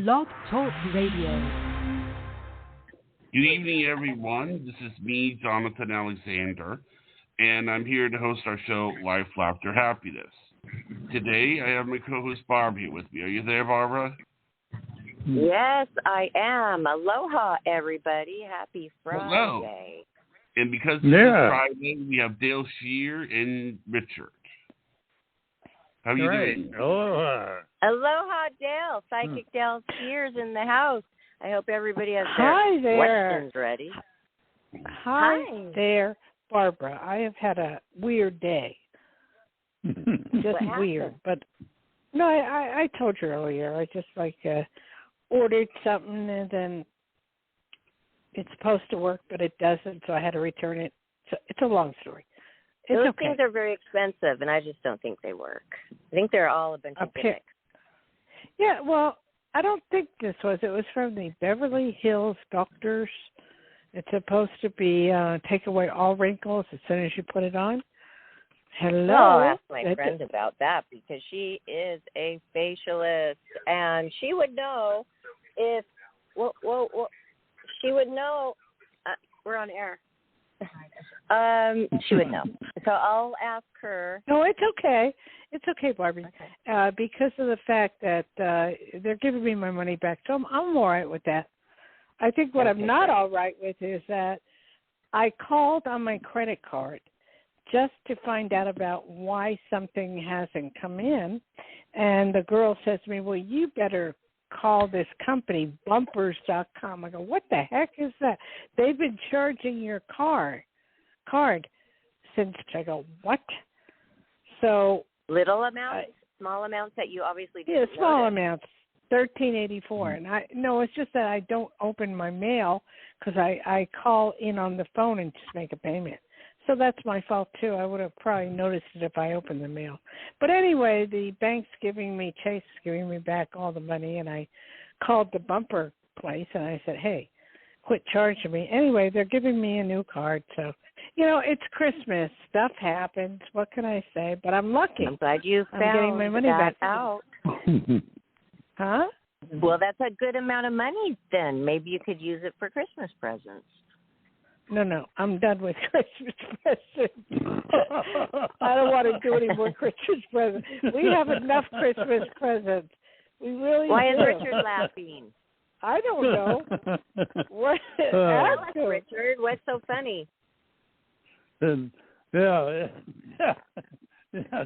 Blog Talk Radio. Good evening, everyone. This is me, Jonathan Alexander, and I'm here to host our show, Life, Laughter, Happiness. Today, I have my co-host Barbara with me. Are you there, Barbara? Yes, I am. Aloha, everybody. Happy Friday. Hello. And because it's Friday, we have Dayle Schear and Richard. How are you doing? Aloha. Aloha, Dayle. Psychic Dayle Schear's in the house. I hope everybody has their questions ready. Hi there, Barbara. I have had a weird day. Just weird. But no, I told you earlier. I just ordered something and then it's supposed to work, but it doesn't, so I had to return it. So it's a long story. Those things are very expensive, and I just don't think they work. I think they're all a bunch of gimmicks. Yeah, well, I don't think this was. It was from the Beverly Hills Doctors. It's supposed to be take away all wrinkles as soon as you put it on. Hello. I'll ask my friend about that because she is a facialist, and she would know if. She would know. We're on air. She would know. So I'll ask her. No, it's okay. It's okay, Barbie. Okay. Because of the fact that they're giving me my money back, so I'm all right with that. I think what I'm not all right with is that I called on my credit card just to find out about why something hasn't come in, and the girl says to me, well, you better call this company, bumpers.com. I go, what the heck is that? They've been charging your card since. I go, what? So little amounts, small amounts that you obviously didn't notice. Small amounts, $13.84. And it's just that I don't open my mail because I call in on the phone and just make a payment. So that's my fault, too. I would have probably noticed it if I opened the mail. But anyway, the bank's Chase is giving me back all the money, and I called the bumper place, and I said, hey, quit charging me. Anyway, they're giving me a new card. So, it's Christmas. Stuff happens. What can I say? But I'm lucky. I'm glad you found getting my money back out. Huh? Well, that's a good amount of money then. Maybe you could use it for Christmas presents. No, I'm done with Christmas presents. I don't want to do any more Christmas presents. We have enough Christmas presents. We really Why do. is Richard laughing? I don't know. What? Ask Richard. What's so funny? Yeah,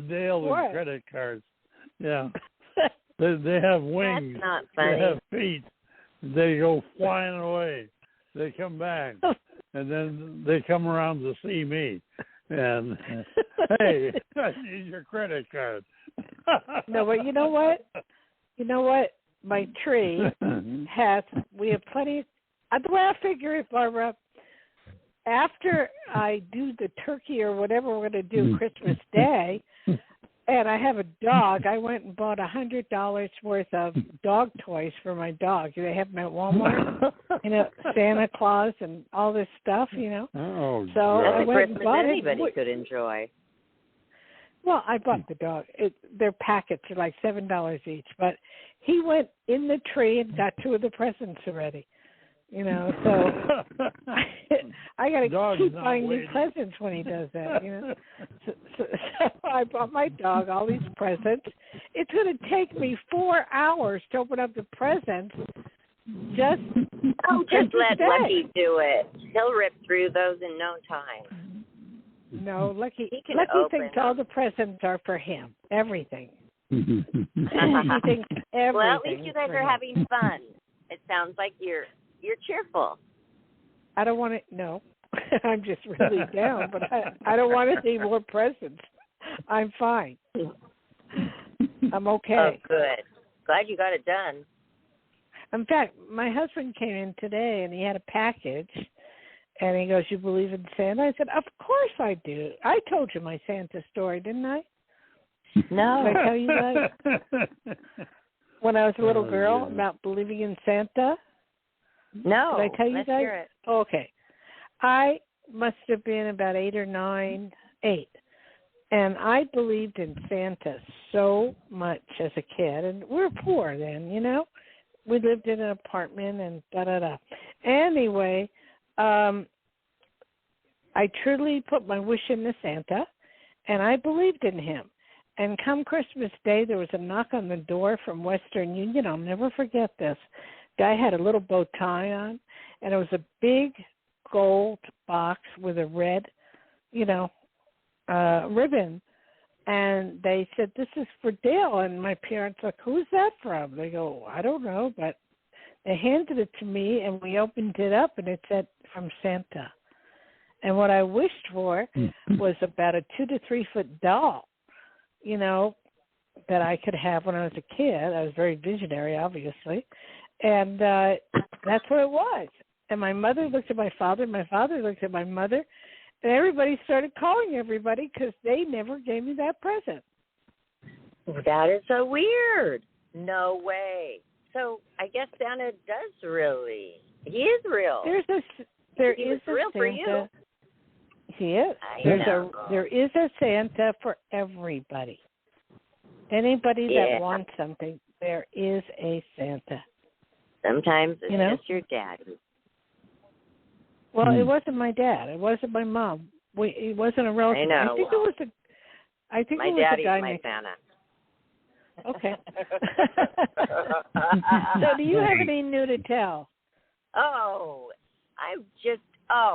Dayle with credit cards. Yeah. They have wings. That's not funny. They have feet. They go flying away. They come back. And then they come around to see me. And, hey, I need your credit card. No, but you know what? My tree we have plenty. The way I figure it, Barbara, after I do the turkey or whatever we're going to do Christmas Day, and I have a dog, I went and bought $100 worth of dog toys for my dog. They have them at Walmart, Santa Claus and all this stuff, Oh, so I went and bought anybody could enjoy. Well, I bought the dog. Their packets are like $7 each, but he went in the tree and got 2 of the presents already. So I got to keep buying new presents when he does that. So I bought my dog all these presents. It's going to take me 4 hours to open up the presents. Just let Lucky do it. He'll rip through those in no time. No, Lucky thinks them. all the presents are for him. Everything. He thinks everything. Well, at least you guys are having fun. It sounds like you're cheerful. I don't want to. No, I'm just really down. But I don't want any more presents. I'm fine. I'm okay. Oh, good. Glad you got it done. In fact, my husband came in today and he had a package. And he goes, you believe in Santa? I said, of course I do. I told you my Santa story, didn't I? No. Did I tell you that? When I was a little girl about believing in Santa? No. Did I tell you Let's that? Hear it. Oh, okay. I must have been about 8 or 9, 8. And I believed in Santa so much as a kid. And we were poor then, we lived in an apartment and da-da-da. Anyway, I truly put my wish into Santa, and I believed in him. And come Christmas Day, there was a knock on the door from Western Union. I'll never forget this. Guy had a little bow tie on, and it was a big gold box with a red, ribbon. And they said, "This is for Dale." And my parents like, "Who's that from?" They go, "I don't know," but they handed it to me, and we opened it up, and it said, "From Santa." And what I wished for was about a 2 to 3 foot doll, that I could have when I was a kid. I was very visionary, obviously. And that's what it was. And my mother looked at my father looked at my mother, and everybody started calling everybody because they never gave me that present. That is so weird. No way. So I guess Santa does really. He is real. There is a real Santa. For you. He is. There is a Santa for everybody. Anybody that wants something, there is a Santa. Sometimes it's just your dad. Well, it wasn't my dad. It wasn't my mom. It wasn't a relative. I know. I think my it was daddy's a guy my named Santa. Okay. So do you have any new to tell? Oh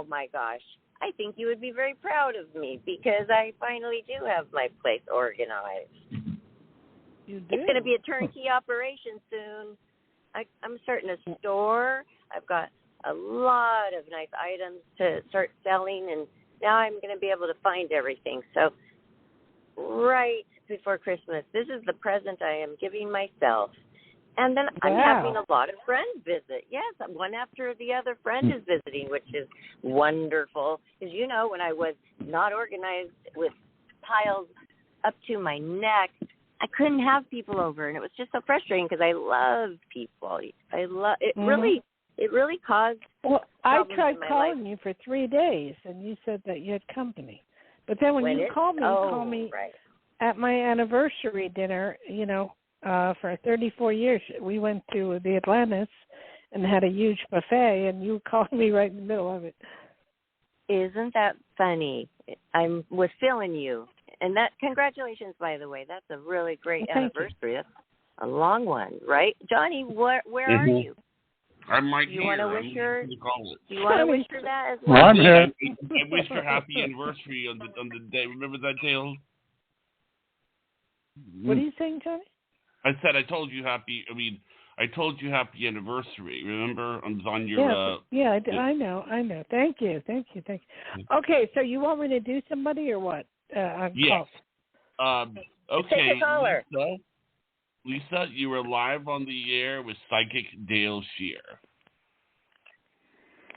my gosh. I think you would be very proud of me because I finally do have my place organized. You do? It's going to be a turnkey operation soon. I'm starting a store. I've got a lot of nice items to start selling, and now I'm going to be able to find everything. So right before Christmas, this is the present I am giving myself. And then I'm having a lot of friends visit. Yes, one after the other friend is visiting, which is wonderful. Because, when I was not organized with piles up to my neck, I couldn't have people over. And it was just so frustrating because I love people. It really caused I problems tried in my calling life. you for 3 days, and you said that you had company. But then when you called me right. at my anniversary dinner, for 34 years, we went to the Atlantis and had a huge buffet, and you called me right in the middle of it. Isn't that funny? I was feeling you. And congratulations, by the way. That's a really great anniversary. That's a long one, right? Johnny, where are you? I'm right you here. Want to wish her? You want to wish her that as well? I'm here. I wish her happy anniversary on the day. Remember that, Dale? What are you saying, Johnny? I said I told you happy anniversary. Remember? I was on your. I know. Thank you. Okay, so you want me to do somebody or what? Yes. Okay. Take a caller. Lisa, you were live on the air with Psychic Dayle Schear.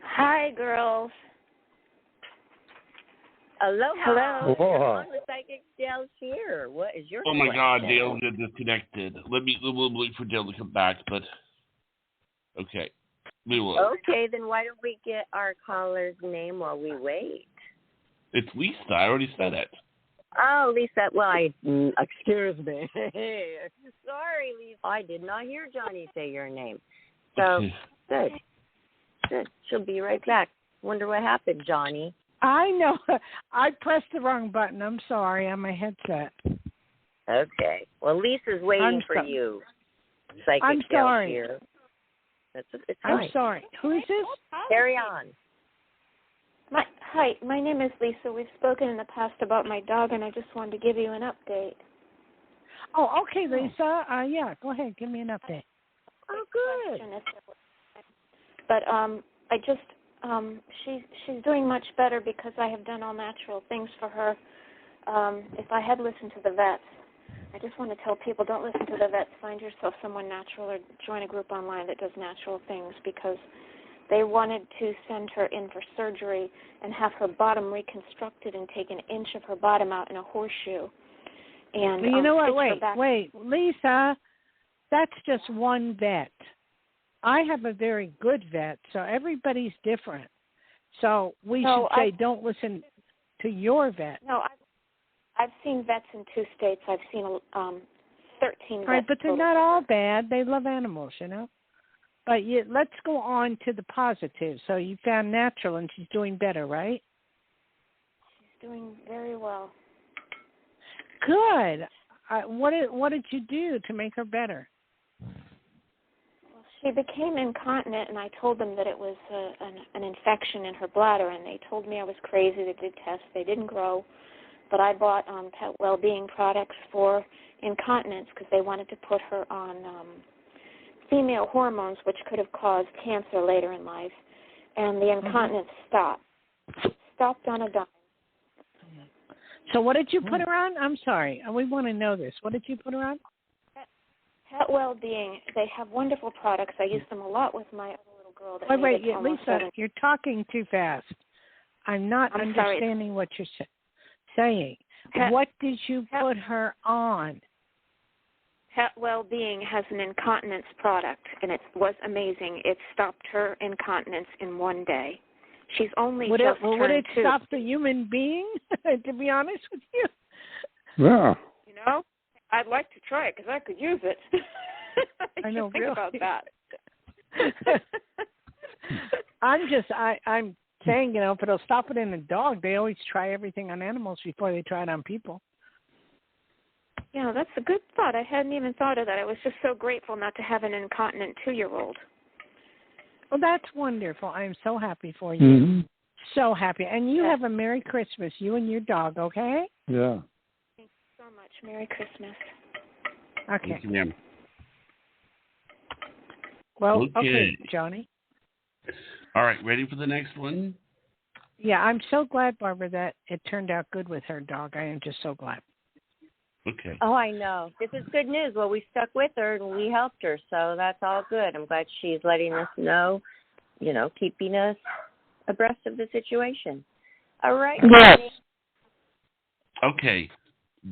Hi, girls. Hello. Whoa. You're on with Psychic Dayle Schear. What is your Oh my question? God, Dale got disconnected. We'll wait for Dale to come back, but okay. We will. Okay, then why don't we get our caller's name while we wait? It's Lisa. I already said it. Oh, Lisa. Well, excuse me. Sorry, Lisa. I did not hear Johnny say your name. So, good. She'll be right back. Wonder what happened, Johnny. I know. I pressed the wrong button. I'm sorry on my headset. Okay. Well, Lisa's waiting for you. Psychic I'm sorry. Dayle Schear. It's I'm fine. sorry. Who is this? Carry on. Hi, my name is Lisa. We've spoken in the past about my dog, and I just wanted to give you an update. Oh, okay, Lisa. Yeah, go ahead. Give me an update. Oh, good. But I just she's doing much better because I have done all natural things for her. If I had listened to the vets, I just want to tell people, don't listen to the vets. Find yourself someone natural or join a group online that does natural things, because they wanted to send her in for surgery and have her bottom reconstructed and take an inch of her bottom out in a horseshoe. And you know what? Wait, Wait, Lisa, that's just one vet. I have a very good vet, so everybody's different. So we should say don't listen to your vet. No, I've seen vets in 2 states. I've seen 13 vets. Right, but they're not all bad. They love animals, you know. But let's go on to the positive. So you found natural, and she's doing better, right? She's doing very well. Good. What did you do to make her better? Well, she became incontinent, and I told them that it was an infection in her bladder, and they told me I was crazy. They did tests. They didn't grow. But I bought Pet Wellbeing products for incontinence because they wanted to put her on female hormones, which could have caused cancer later in life. And the incontinence stopped on a dime. So what did you put her on? I'm sorry. We want to know this. What did you put her on? Pet Wellbeing, they have wonderful products. I use them a lot with my other little girl. That Wait, Lisa, you're talking too fast. I'm not understanding what you're saying. What did you put her on? Pet Wellbeing has an incontinence product, and it was amazing. It stopped her incontinence in one day. She's only would it 2. Stop the human being, to be honest with you? Yeah. You know, I'd like to try it because I could use it. I know, think really. about that. I'm saying, you know, if it'll stop it in a dog, they always try everything on animals before they try it on people. Yeah, that's a good thought. I hadn't even thought of that. I was just so grateful not to have an incontinent 2-year-old. Well, that's wonderful. I am so happy for you. Mm-hmm. So happy. And you have a Merry Christmas, you and your dog, okay? Yeah. Thank you so much. Merry Christmas. Okay. Thank you, ma'am. Well, okay, Johnny. All right, ready for the next one? Yeah, I'm so glad, Barbara, that it turned out good with her dog. I am just so glad. Okay. Oh, I know. This is good news. Well, we stuck with her and we helped her, so that's all good. I'm glad she's letting us know, you know, keeping us abreast of the situation. All right. Yes. Okay.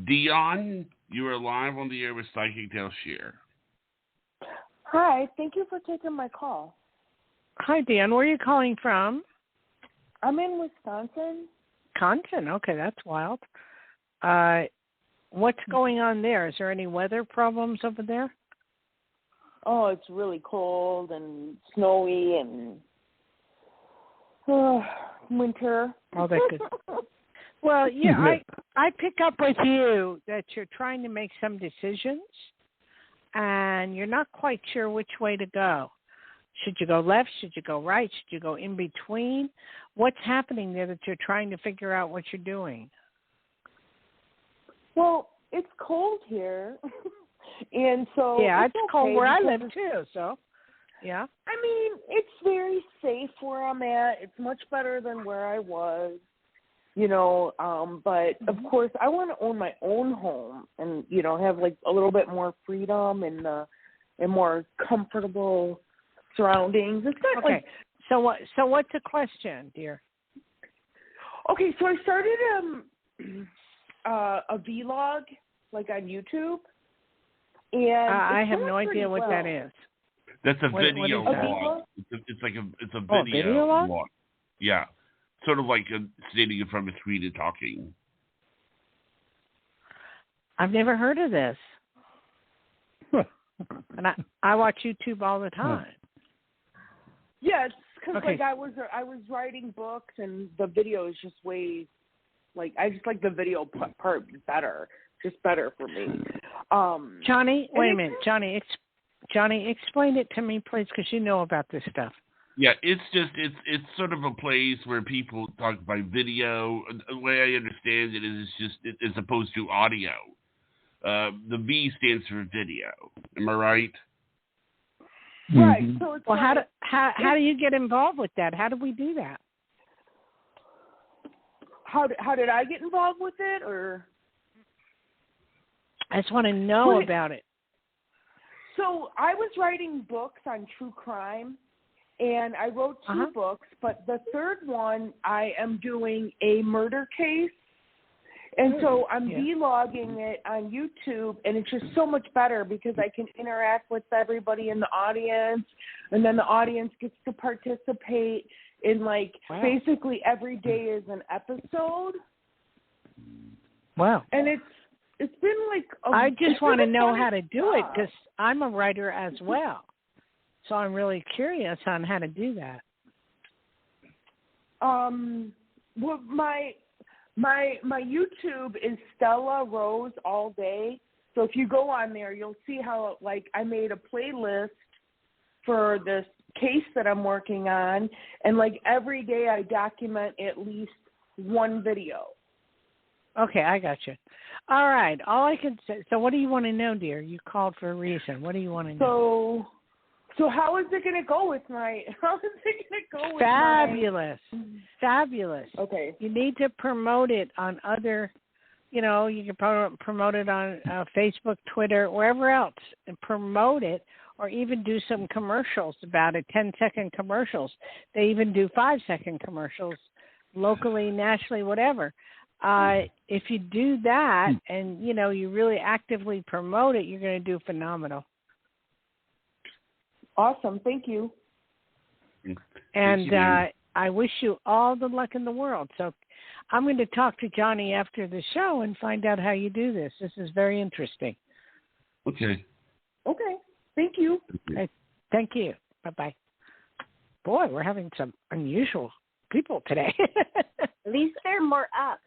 Dion, you are live on the air with Psychic Dayle Schear. Hi, thank you for taking my call. Hi, Dan. Where are you calling from? I'm in Wisconsin. Wisconsin. Okay, that's wild. What's going on there? Is there any weather problems over there? Oh, it's really cold and snowy and winter. Oh, that's good. Well, yeah, I pick up with you that you're trying to make some decisions, and you're not quite sure which way to go. Should you go left? Should you go right? Should you go in between? What's happening there that you're trying to figure out what you're doing? Well, it's cold here, and so yeah, it's okay cold where I live too. So, yeah. I mean, it's very safe where I'm at. It's much better than where I was, you know. But of course, I want to own my own home and have like a little bit more freedom and more comfortable surroundings. It's not okay. like So what's the question, dear? Okay, so I started a vlog like on YouTube, and I have no idea what that is. That's a video what is log. It's a video video log. Yeah, sort of like standing in front of a screen and talking. I've never heard of this, and I watch YouTube all the time. Yes, because okay. like I was writing books, and the video is just way, like I just like the video part better, just better for me. Johnny, wait a minute, Johnny, explain it to me, please, because you know about this stuff. Yeah, it's sort of a place where people talk by video. The way I understand it is just as opposed to audio. The V stands for video. Am I right? Right. So it's well, how do you get involved with that? How do we do that? How did I get involved with it, or? I just want to know about it. So I was writing books on true crime, and I wrote 2 books, but the third one I am doing a murder case. And so I'm vlogging it on YouTube, and it's just so much better because I can interact with everybody in the audience, and then the audience gets to participate in, like, basically every day is an episode. Wow. And it's been like I just want to know how to do it because I'm a writer as well. So I'm really curious on how to do that. Well, my YouTube is Stella Rose All Day. So if you go on there, you'll see how, like, I made a playlist for this case that I'm working on, and, like, every day I document at least one video. Okay, I got you. All right. All I can say. So what do you want to know, dear? You called for a reason. What do you want to know? So how is it going to go with my? Fabulous. Fabulous. Okay. You need to promote it on other. You can promote it on Facebook, Twitter, wherever else, and promote it, or even do some commercials about it, 10-second commercials. They even do 5-second commercials, locally, nationally, whatever. If you do that and, you really actively promote it, you're going to do phenomenal. Awesome. Thank you. And I wish you all the luck in the world. So I'm going to talk to Johnny after the show and find out how you do this. This is very interesting. Okay. Okay. Thank you. Okay. Thank you. Bye-bye. Boy, we're having some unusual people today. At least they're more up.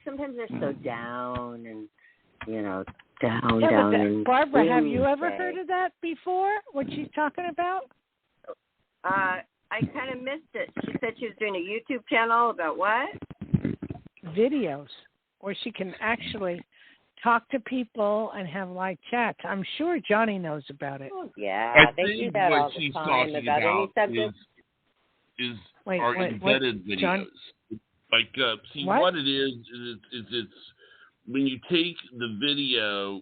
Sometimes they're so down and, down. And Barbara, have you ever heard of that before, what she's talking about? I kind of missed it. She said she was doing a YouTube channel about what? Videos where she can actually talk to people and have live chats. I'm sure Johnny knows about it. Oh, yeah, I they do that all the time about any subject. Is John? embedded videos. Like, what it is it's when you take the video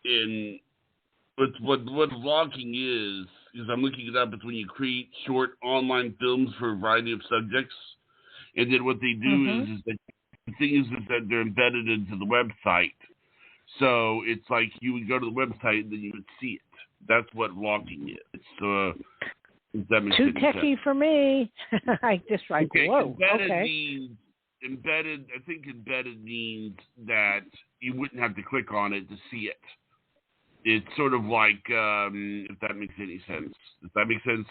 in, what vlogging is I'm looking it up, it's when you create short online films for a variety of subjects, and then what they do is that the thing is that they're embedded into the website. So it's like you would go to the website and then you would see it. That's what vlogging is. It's that makes too techie for me. I just write, whoa. Embedded, I think embedded means that you wouldn't have to click on it to see it. It's sort of like, if that makes any sense. Does that make sense?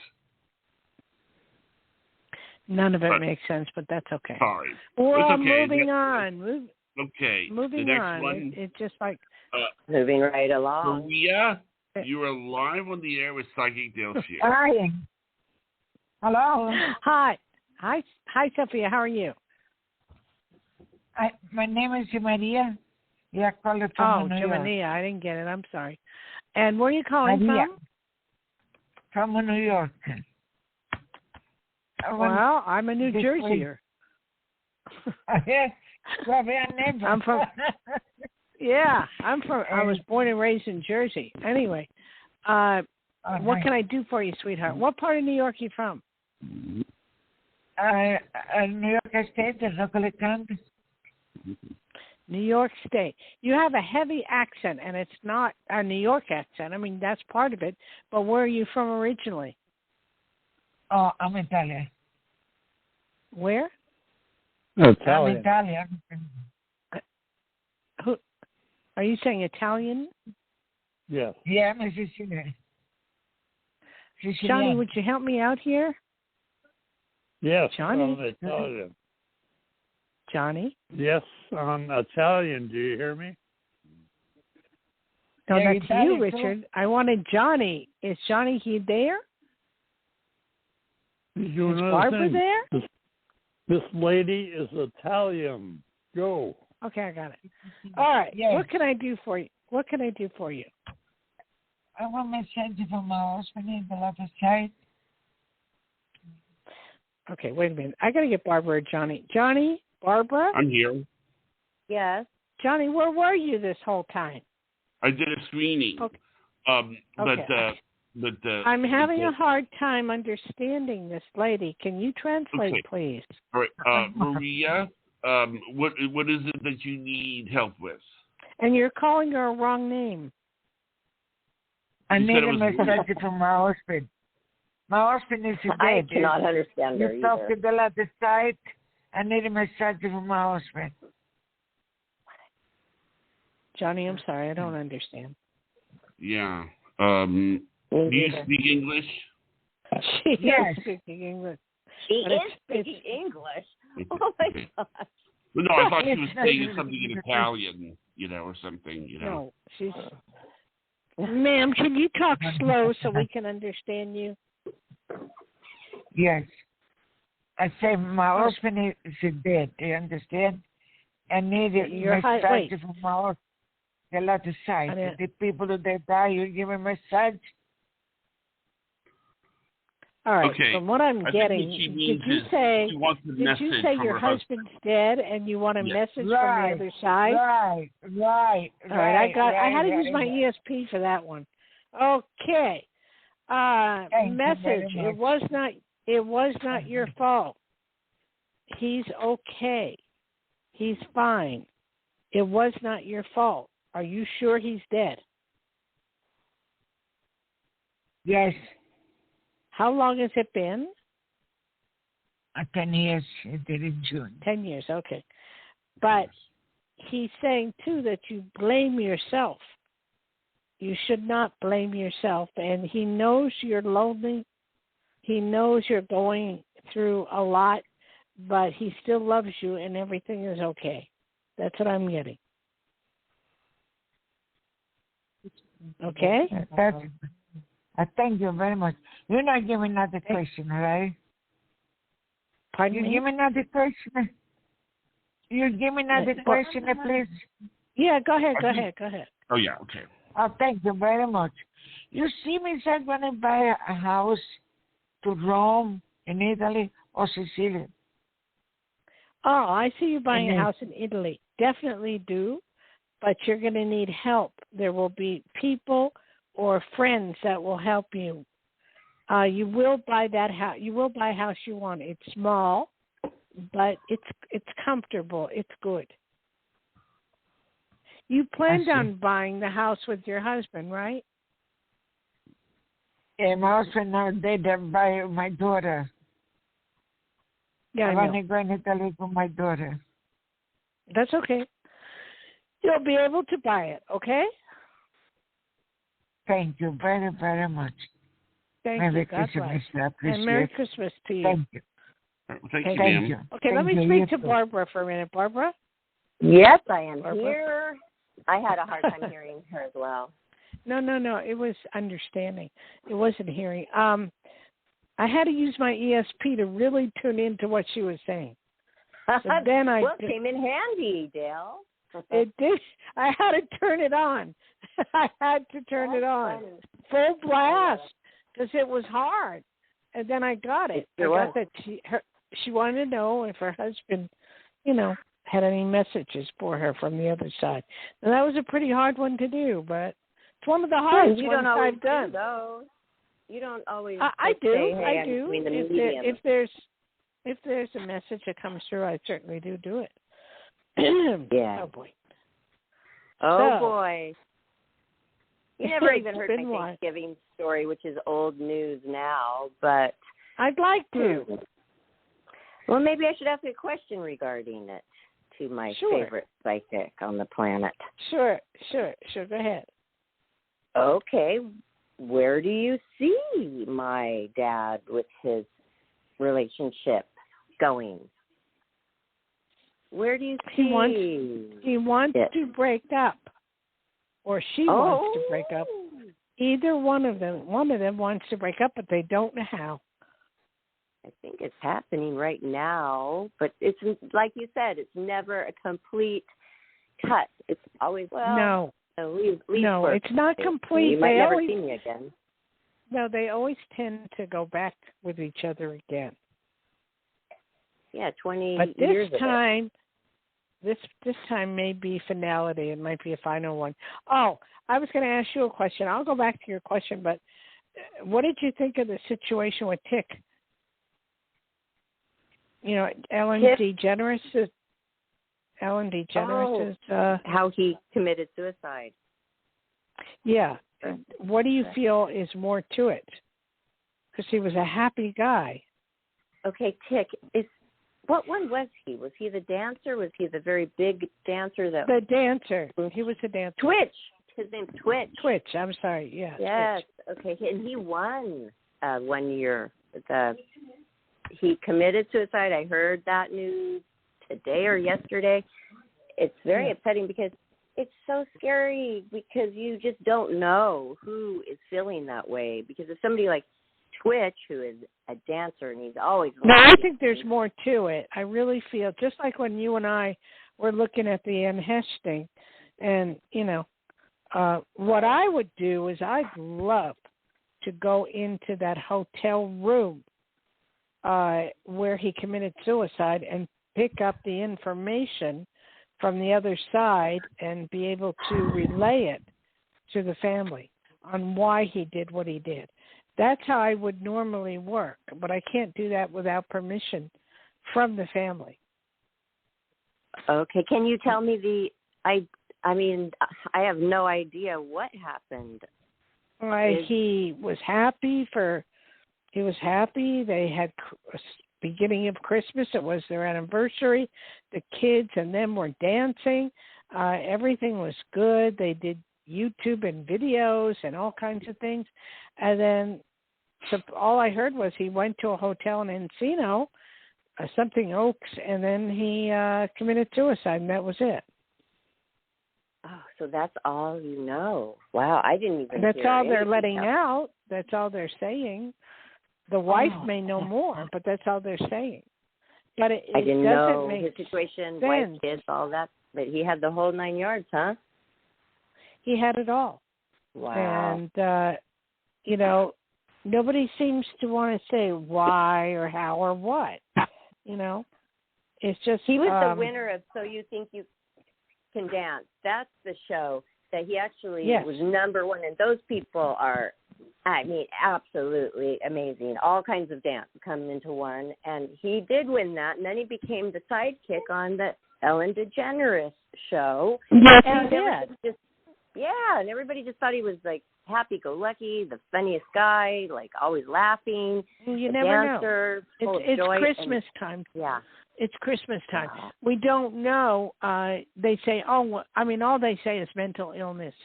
None of it makes sense, but that's okay. Sorry. Well, it's okay. Moving on. Moving on. One, It's just like... moving right along. Maria, you are live on the air with Psychic Dayle Schear. Hi. Hello. Hi, Sophia. How are you? My name is Maria. Yeah, call it from New York. Maria. I didn't get it. I'm sorry. And where are you calling Maria. from? From New York. Well, I'm a New Jerseyer. Yes. Well, we are neighbors. I'm from. Yeah, I'm from. I was born and raised in Jersey. Anyway, what can I do for you, sweetheart? What part of New York are you from? New York State, the local county. New York State. You have a heavy accent, and it's not a New York accent. I mean, that's part of it. But where are you from originally? Oh, I'm Italian. Where? Italian. I'm Italian. Who? Are you saying Italian? Yes. Yeah, I'm a Sicilian. Johnny, would you help me out here? Yes, Johnny. I'm Italian. Johnny? Yes, I'm Italian. Do you hear me? No, Yeah, that's Italian, you, Richard. I wanted Johnny. Is Johnny there? Did you Is know Barbara there? This lady is Italian. Go. Okay, I got it. All right. Yes. What can I do for you? I want my son from my husband in the left side. Okay, wait a minute. I got to get Barbara or Johnny. Johnny? Barbara? I'm here. Yes. Johnny, where were you this whole time? I did a screening. Okay. But I'm having a hard time understanding this lady. Can you translate, Okay. please? All right, Maria, what is it that you need help with? And you're calling her a wrong name. I You need said it a was- message from my husband. My husband is dead. I cannot understand her You talk either. to the other side. I need a message from my husband. Johnny, I'm sorry. I don't understand. Yeah. Do you speak English? She Yes. is speaking English. She is It's- speaking English. Oh my gosh. Well, no, I thought she was It's not saying really something in Italian, or something, No, she's. Ma'am, can you talk slow so we can understand you? Yes. I say my husband is dead. Do you understand? I need a massage from my husband. A lot of sight. The people that they die, you give a massage. All right. Okay. From what I'm getting, what she did means you is say? she wants a Did you message say from your her husband's dead and you want a Yes. message from the other side? Right. All right. I had to use my ESP for that one. Okay. Message. It was not your fault. He's okay. He's fine. It was not your fault. Are you sure he's dead? Yes. How long has it been? 10 years. It did in June. 10 years, okay. But he's saying, too, that you blame yourself. You should not blame yourself. And he knows you're lonely. He knows you're going through a lot, but he still loves you and everything is okay. That's what I'm getting. Okay? I thank you very much. You're not giving another question, right? Pardon me? Give me another question. You give me another question, please. Yeah, go ahead. Oh, yeah, okay. Oh, thank you very much. You see me said when I buy a house to Rome in Italy or Sicily. Oh, I see you buying a house in Italy. Definitely do, but you're going to need help. There will be people or friends that will help you. You will buy that house. You will buy a house you want. It's small, but it's comfortable. It's good. You planned on buying the house with your husband, right? Yeah, my husband now dead by my daughter. Yeah, I I want know. to go in Italy with my daughter. That's okay. You'll be able to buy it, okay? Thank you very, very much. Thank Merry you. God Christmas. bless. I appreciate And Merry it. Christmas to you. Thank you. Thank you, Thank ma'am. you. Okay, let me Thank speak you. to Barbara for a minute. Barbara? Yes, I am Barbara? here. I had a hard time hearing her as well. No. It was understanding. It wasn't hearing. I had to use my ESP to really tune into what she was saying. So then it came in handy, Dale. It did. I had to turn it on. I had to turn it on. Funny. Full blast, because it was hard. And then I got it. I got that she wanted to know if her husband, had any messages for her from the other side. And that was a pretty hard one to do, but it's one of the hardest ones I've done. You don't always. I do. Say, hey, I do. If there's a message that comes through, I certainly do it. Yeah. Oh boy. Boy. You never even heard my Thanksgiving story, which is old news now, but I'd like to. Well, maybe I should ask a question regarding it to my favorite psychic on the planet. Sure. Go ahead. Okay. Where do you see my dad with his relationship going? Where do you see? He wants to break up, or she wants to break up. Either one of them wants to break up, but they don't know how. I think it's happening right now, but it's like you said, it's never a complete cut. It's always no, it's not complete. You might never see me again. No, they always tend to go back with each other again. Yeah, 20 but years this time, this time may be finality. It might be a final one. Oh, I was going to ask you a question. I'll go back to your question, but what did you think of the situation with Tick? Ellen DeGeneres is how he committed suicide. Yeah. What do you feel is more to it? Because he was a happy guy. Okay, Tick, what one was he? Was he the dancer? Was he the very big dancer? The dancer. He was a dancer. Twitch. His name's Twitch. Twitch. I'm sorry. Yeah. Yes. Okay, and he won 1 year. He committed suicide. I heard that news today or yesterday. It's very upsetting because it's so scary because you just don't know who is feeling that way. Because if somebody like Twitch, who is a dancer and he's always... No, I think there's more to it. I really feel, just like when you and I were looking at the Anne Hesh thing, and, you know, what I would do is I'd love to go into that hotel room where he committed suicide and pick up the information from the other side and be able to relay it to the family on why he did what he did. That's how I would normally work, but I can't do that without permission from the family. Okay, can you tell me I mean, I have no idea what happened. He was happy. They had beginning of Christmas. It was their anniversary. The kids and them were dancing. Everything was good. They did YouTube and videos and all kinds of things. And then all I heard was he went to a hotel in Encino, something Oaks, and then he committed suicide, and that was it. Oh, so that's all you know. Wow, I didn't even That's hear all they're anything letting else. out. That's all they're saying. The wife may know more, but that's all they're saying. But it didn't doesn't know make his situation, sense. wife, kids, all that. But he had the whole 9 yards, huh? He had it all. Wow. And, you know, nobody seems to want to say why or how or what. You know, it's just... He was the winner of So You Think You Can Dance. That's the show that he actually was number one. And those people are, I mean, absolutely amazing. All kinds of dance come into one. And he did win that. And then he became the sidekick on the Ellen DeGeneres show. Yes, and he did. And everybody just thought he was like happy-go-lucky, the funniest guy, like always laughing. You never dancer, know. It's Christmas time. Yeah. It's Christmas time. We don't know. They say, all they say is mental illness.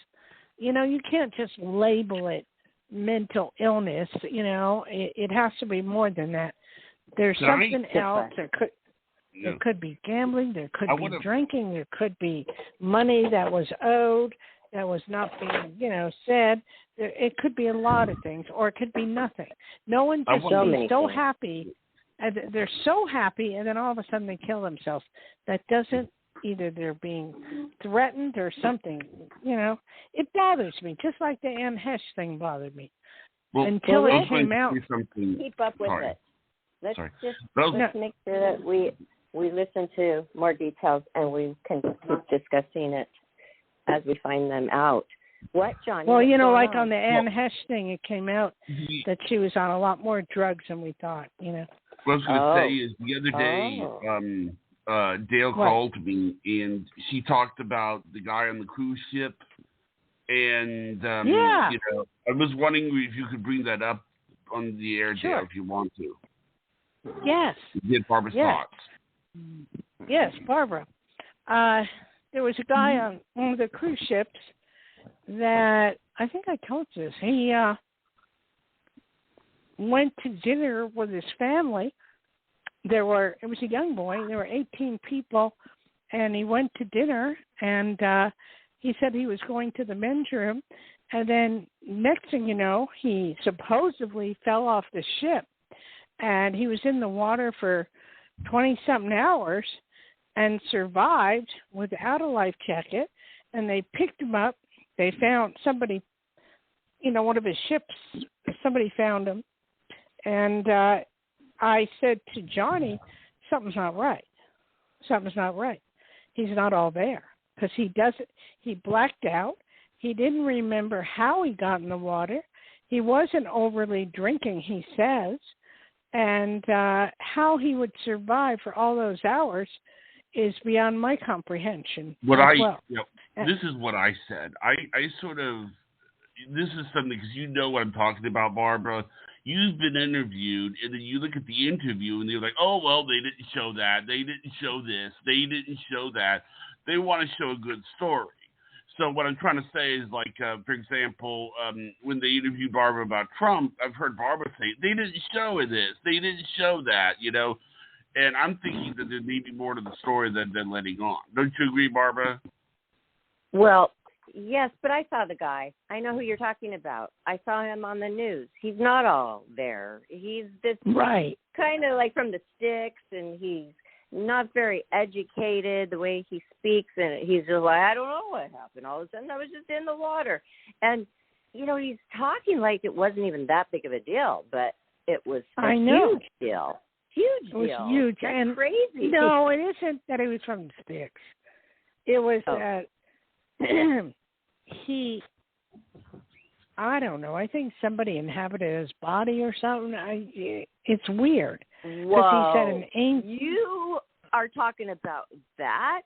You know, you can't just label it mental illness. You know, it has to be more than that. There's something else. There could be gambling. There could be drinking. There could be money that was owed that was not being, said. It could be a lot of things, or it could be nothing. No one just be so happy. And they're so happy, and then all of a sudden they kill themselves. That doesn't, either they're being threatened or something. You know, it bothers me, just like the Anne Hesh thing bothered me. Until it came out. Keep up with it. Let's just make sure that we listen to more details and we can keep discussing it as we find them out. What, Johnny? Well, like on the Anne Hesh thing, it came out that she was on a lot more drugs than we thought, What I was going to say is the other day, Dale called me, and she talked about the guy on the cruise ship. And, I was wondering if you could bring that up on the air, Dale, if you want to. Yes. Get Barbara's thoughts. Yes, Barbara. There was a guy on one of the cruise ships that, I think I told you this, he went to dinner with his family. It was a young boy. There were 18 people, and he went to dinner, and he said he was going to the men's room, and then next thing you know, he supposedly fell off the ship, and he was in the water for 20-something hours and survived without a life jacket, and they picked him up. They found somebody, one of his ships, somebody found him, and I said to Johnny, something's not right. Something's not right. He's not all there because he blacked out. He didn't remember how he got in the water. He wasn't overly drinking, he says, and how he would survive for all those hours is beyond my comprehension. This is what I said. This is something, because you know what I'm talking about, Barbara. You've been interviewed, and then you look at the interview, and they're like, oh, well, they didn't show that. They didn't show this. They didn't show that. They want to show a good story. So what I'm trying to say is, like, for example, when they interviewed Barbara about Trump, I've heard Barbara say, they didn't show this, they didn't show that, you know. And I'm thinking that there may be more to the story than letting on. Don't you agree, Barbara? Well, yes, but I saw the guy. I know who you're talking about. I saw him on the news. He's not all there. He's this kind of like from the sticks, and he's not very educated the way he speaks, and he's just like, I don't know what happened. All of a sudden, I was just in the water. And, you know, he's talking like it wasn't even that big of a deal, but it was a huge deal. Huge deal. It was huge. That's and crazy. No, it isn't that he was from the sticks. It was that I don't know. I think somebody inhabited his body or something. It's weird. Whoa. He said an angel. You are talking about that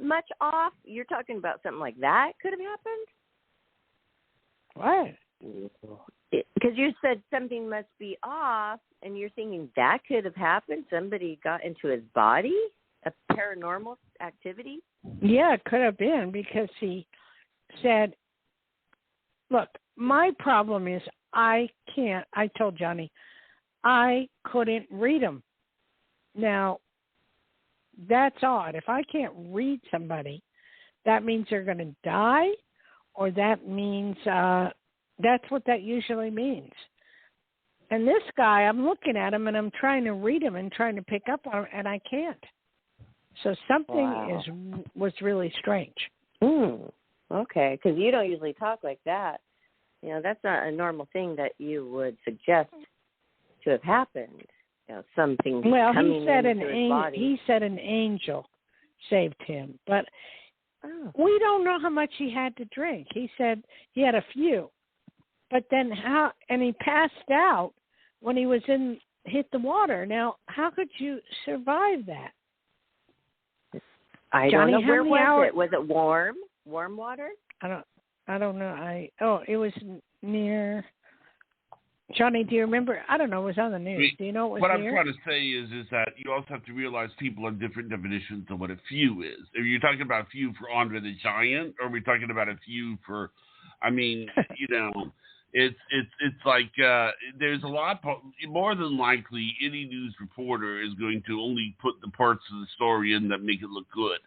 much off? You're talking about something like that could have happened? What? Because you said something must be off, and you're thinking that could have happened? Somebody got into his body? A paranormal activity? Yeah, it could have been, because he said, look, my problem is I told Johnny, I couldn't read them. Now, that's odd. If I can't read somebody, that means they're going to die, or that means that's what that usually means. And this guy, I'm looking at him, and I'm trying to read him and trying to pick up on him, and I can't. So something was really strange. Okay, because you don't usually talk like that. You know, that's not a normal thing that you would suggest to have happened. You know, something coming into his body. He said an angel saved him, but we don't know how much he had to drink. He said he had a few, but then he passed out when he hit the water. Now, how could you survive that? I don't know. Where was it? Was it warm? Warm water? I don't know. It was near. Johnny, do you remember? I don't know. It was on the news. Do you know what I'm trying to say is that you also have to realize people have different definitions of what a few is. Are you talking about a few for Andre the Giant, or are we talking about a few for? I mean, you know, it's like there's a lot more than likely any news reporter is going to only put the parts of the story in that make it look good.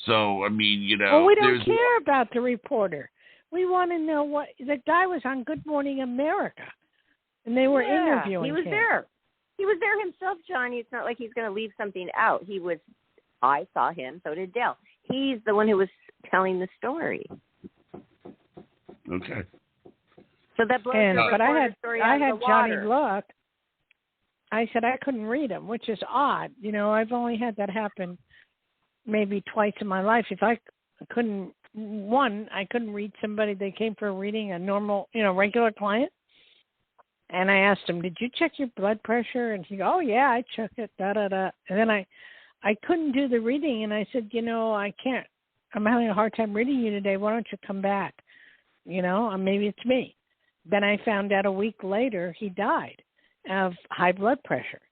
So I mean, you know, well, we don't care about the reporter. We want to know what the guy was on Good Morning America. And they were interviewing him. He was there. He was there himself, Johnny. It's not like he's going to leave something out. I saw him, so did Dale. He's the one who was telling the story. Okay. So that blows but I had Johnny water. look. I said I couldn't read him, which is odd. You know, I've only had that happen maybe twice in my life. If I couldn't read somebody. They came for a reading, a normal, regular client. And I asked him, did you check your blood pressure? And he goes, oh, yeah, I checked it, da-da-da. And then I couldn't do the reading, and I said, I can't. I'm having a hard time reading you today. Why don't you come back? Maybe it's me. Then I found out a week later he died of high blood pressure.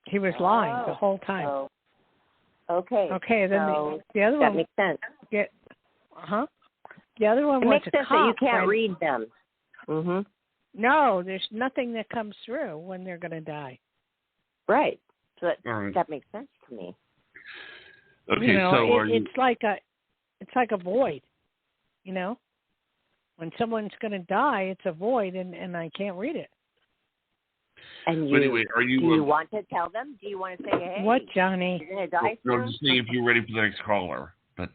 He was lying the whole time. Oh. Okay. Okay, then the other that one. Makes sense. The other one was makes sense that you can't read them. Mm-hmm. No, there's nothing that comes through when they're going to die. Right. So that makes sense to me. Okay, it's like a void. When someone's going to die, it's a void, and I can't read it. And do you want to tell them? Do you want to say, hey, what, Johnny? You're going to die soon? No, just seeing if you're ready for the next caller. But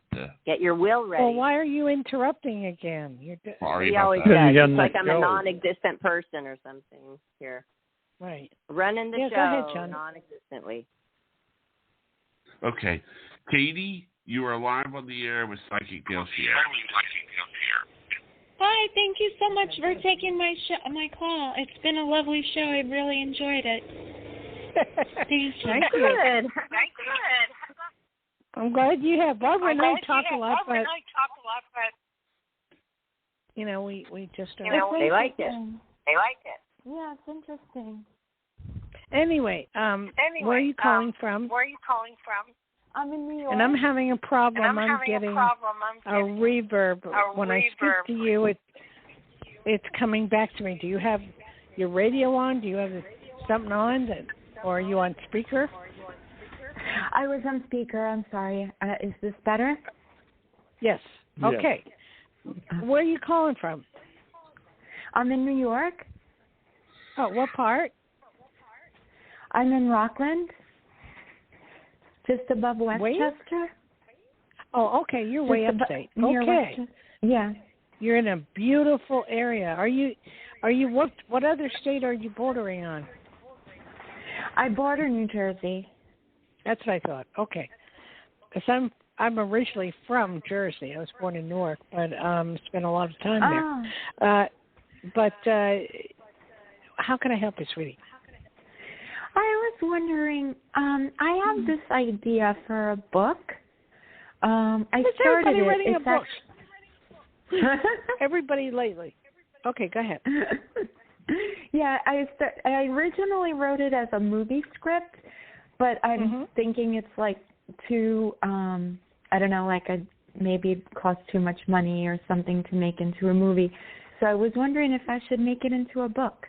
get your will ready. Well, why are you interrupting again? Sorry he always does. It's like I'm a non-existent person or something here. Right. Running the show go ahead, John. non-existently. Okay. Katie, you are live on the air with Psychic Dayle Schear. Hi, thank you so much for taking my call. It's been a lovely show. I've really enjoyed it. Thank you. Good. I'm glad you have. Barbara and I talk a lot, but we just don't. They like it. Yeah, it's interesting. Anyway, where are you calling from? I'm in New York. And I'm having a problem. I'm getting a reverb. When I speak to you, it's coming back to me. Do you have your radio on? Do you have something on? Or are you on speaker? I was on speaker. I'm sorry. Is this better? Yes. Okay. Where are you calling from? I'm in New York. Oh, what part? I'm in Rockland, just above Westchester. Oh, okay. You're way upstate. Okay. Yeah. You're in a beautiful area. Are you what other state are you bordering on? I border New Jersey. That's what I thought. Okay. Because I'm originally from Jersey. I was born in Newark, but spent a lot of time there. But how can I help you, sweetie? I was wondering, I have this idea for a book. I started everybody writing a book? Everybody lately. Okay, go ahead. Yeah, I originally wrote it as a movie script, but I'm thinking it's like too, I don't know, like maybe it costs too much money or something to make into a movie. So I was wondering if I should make it into a book.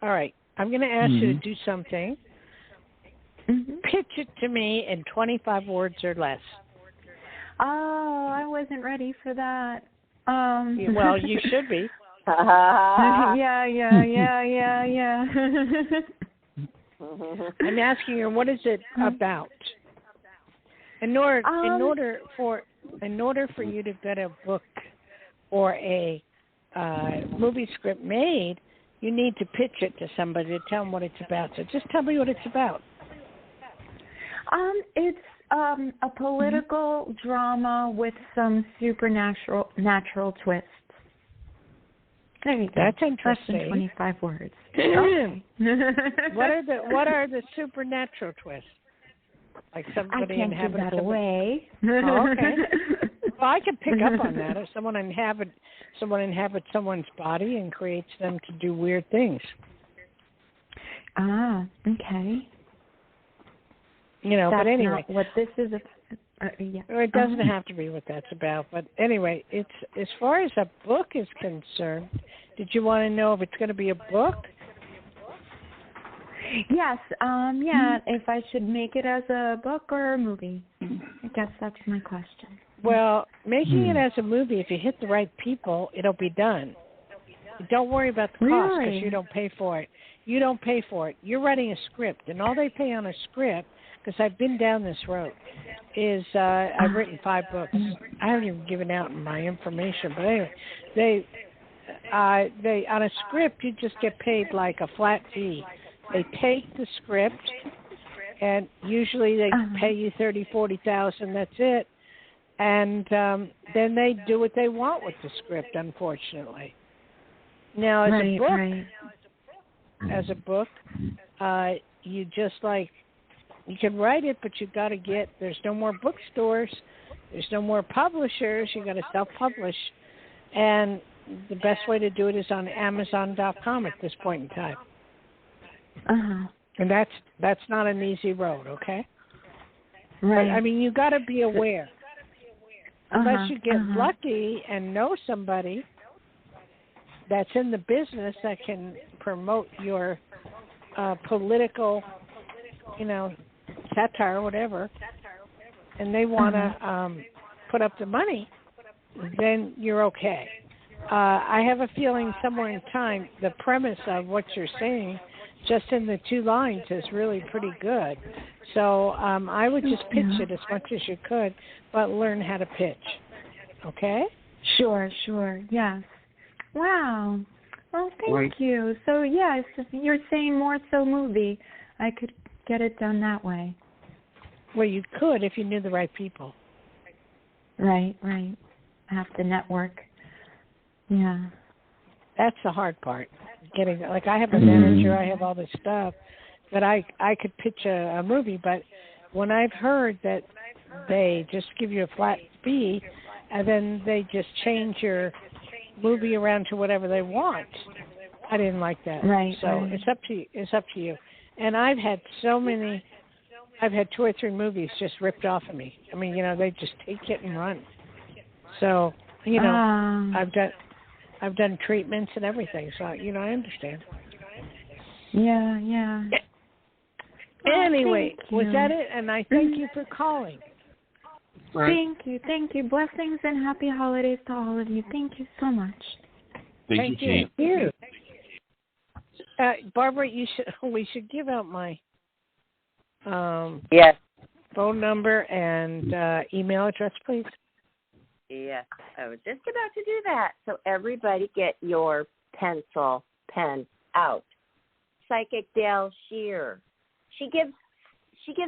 All right. I'm going to ask you to do something. Pitch it to me in 25 words or less. Oh, I wasn't ready for that. Well, you should be. Yeah. I'm asking you, what is it about? In order for you to get a book or a movie script made, you need to pitch it to somebody to tell them what it's about. So just tell me what it's about. It's a political drama with some natural twists. There you go. That's interesting. Less than 25 words. What are the supernatural twists? Like somebody inhabited that away. Oh, okay. Well, I can pick up on that. If someone inhabits someone's body and creates them to do weird things. Ah, okay. But anyway, not what this is. Yeah. It doesn't have to be what that's about. But anyway, it's as far as a book is concerned. Did you want to know if it's going to be a book? Yes. Yeah. If I should make it as a book or a movie, I guess that's my question. Well, making it as a movie, if you hit the right people, it'll be done. Don't worry about the cost because you don't pay for it. You don't pay for it. You're writing a script, and all they pay on a script, because I've been down this road, is I've written 5 books. I haven't even given out my information, but anyway, they on a script you just get paid like a flat fee. They take the script, and usually they pay you $30,000-$40,000. That's it. And then they do what they want with the script, unfortunately. Now, as a book, you just you can write it, but you've got to there's no more bookstores, there's no more publishers, you got to self-publish. And the best way to do it is on Amazon.com at this point in time. And that's not an easy road, okay? Right. But, I mean, you got to be aware. Unless you get lucky and know somebody that's in the business that can promote your political, satire or whatever, and they want to put up the money, then you're okay. I have a feeling somewhere in time, the premise of what you're saying, just in the 2 lines, is really pretty good. So I would just pitch it as much as you could, but learn how to pitch. Okay? Sure. Yes. Wow. Well, thank you. So, yes, you're saying more so movie. I could get it done that way. Well, you could if you knew the right people. Right. I have to network. Yeah. That's the hard part. I have a manager, I have all this stuff, that I could pitch a movie, but when I've heard that they just give you a flat fee and then they just change your movie around to whatever they want, I didn't like that. Right. So it's up to you. And I've had so many I've had 2 or 3 movies just ripped off of me. I mean, they just take it and run. So, I've done treatments and everything. So, I understand. Yeah. Anyway, was that it? And I thank you for calling. Thank you. Blessings and happy holidays to all of you. Thank you so much. Thank you. Barbara, we should give out my Yes. phone number and email address, please. Yes, I was just about to do that. So everybody get your pen out. Psychic Dayle Schear. She gives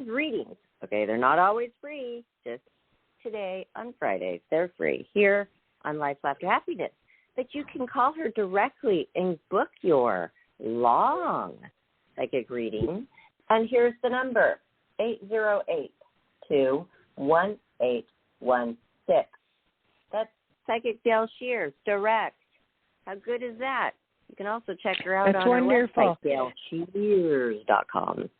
readings. Okay, they're not always free. Just today on Fridays, they're free here on Life, Laughter, Happiness. But you can call her directly and book your long psychic reading. And here's the number, 808-21816. That's Psychic Dayle Schear, direct. How good is that? You can also check her out on wonderful. her website, DayleSchears.com.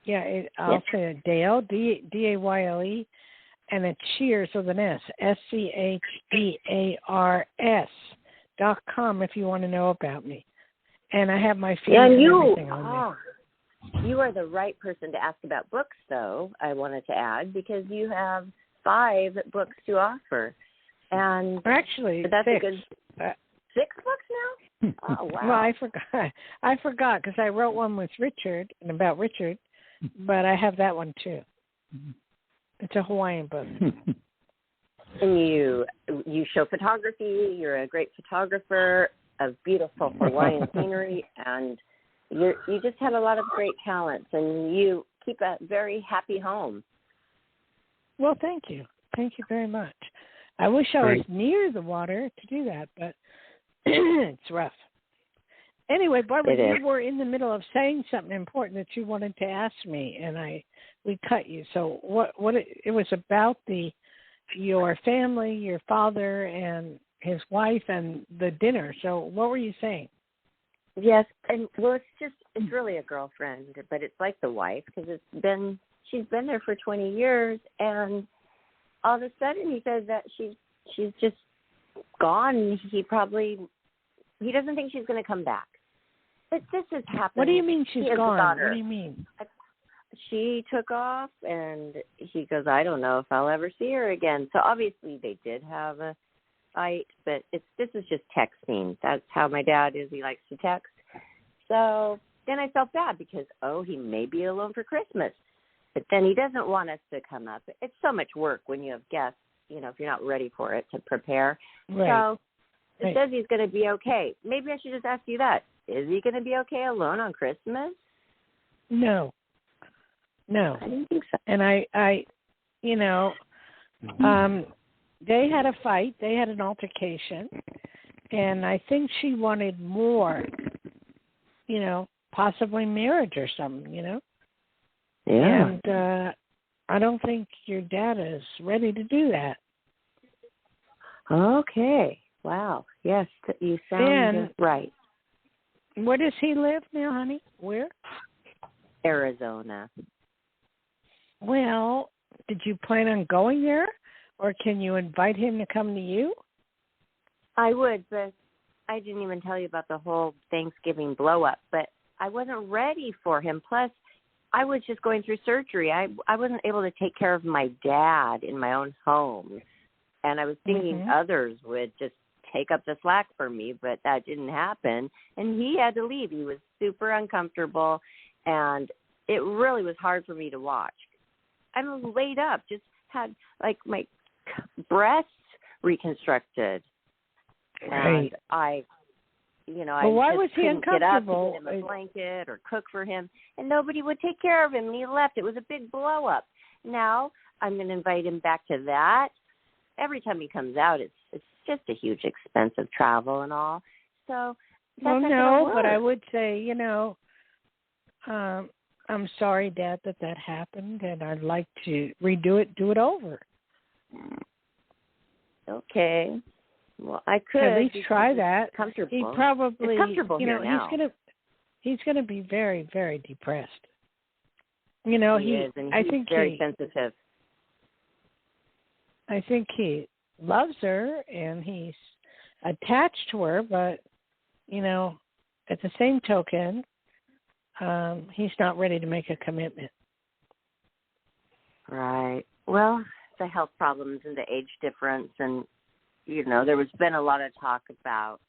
Yeah, I'll say it, Dayle, Dayle, and it's Schears with an S, SCHDARS.com if you want to know about me. And I have my fees and everything on there. You are the right person to ask about books, though, I wanted to add, because you have 5 books to offer. And actually, that's 6. A good 6 books now? Oh, wow. Well, I forgot because I wrote one with Richard and about Richard, but I have that one too. It's a Hawaiian book. And you show photography. You're a great photographer of beautiful Hawaiian scenery, and you just have a lot of great talents, and you keep a very happy home. Well, thank you. Thank you very much. I wish I was near the water to do that, but it's rough. Anyway, Barbara, you were in the middle of saying something important that you wanted to ask me, and we cut you. So what it was about your family, your father and his wife, and the dinner. So what were you saying? Yes, and well, it's really a girlfriend, but it's like the wife because she's been there for 20 years, and all of a sudden he says that she's just gone. He doesn't think she's going to come back. But this has happened. What do you mean she's gone? What do you mean? She took off, and he goes, I don't know if I'll ever see her again. So obviously they did have a fight, but this is just texting. That's how my dad is. He likes to text. So then I felt bad because, he may be alone for Christmas. But then he doesn't want us to come up. It's so much work when you have guests, if you're not ready for it, to prepare. Right. So it says he's going to be okay. Maybe I should just ask you that. Is he going to be okay alone on Christmas? No. I didn't think so. And they had a fight. They had an altercation. And I think she wanted more, possibly marriage or something, Yeah. And I don't think your dad is ready to do that. Okay. Wow. Yes, you sound right. Where does he live now, honey? Where? Arizona. Well, did you plan on going there, or can you invite him to come to you? I would, but I didn't even tell you about the whole Thanksgiving blow-up, but I wasn't ready for him. Plus, I was just going through surgery. I wasn't able to take care of my dad in my own home, and I was thinking others would just take up the slack for me, but that didn't happen, and he had to leave. He was super uncomfortable, and it really was hard for me to watch. I'm laid up, just had like my breasts reconstructed, and I why was he uncomfortable? Get up to get him a blanket or cook for him, and nobody would take care of him, and he left. It was a big blow up. Now I'm going to invite him back to that. Every time he comes out, it's just a huge expense of travel and all. So that's not gonna work. But I would say, I'm sorry, Dad, that happened, and I'd like to redo it, do it over. Okay. Well, I could at least try that. Comfortable. He probably, it's comfortable here now. He's gonna be very, very depressed. You know, he is, and he's very sensitive. I think he loves her and he's attached to her, but, you know, at the same token, he's not ready to make a commitment. Right. Well, the health problems and the age difference, and, you know, there has been a lot of talk about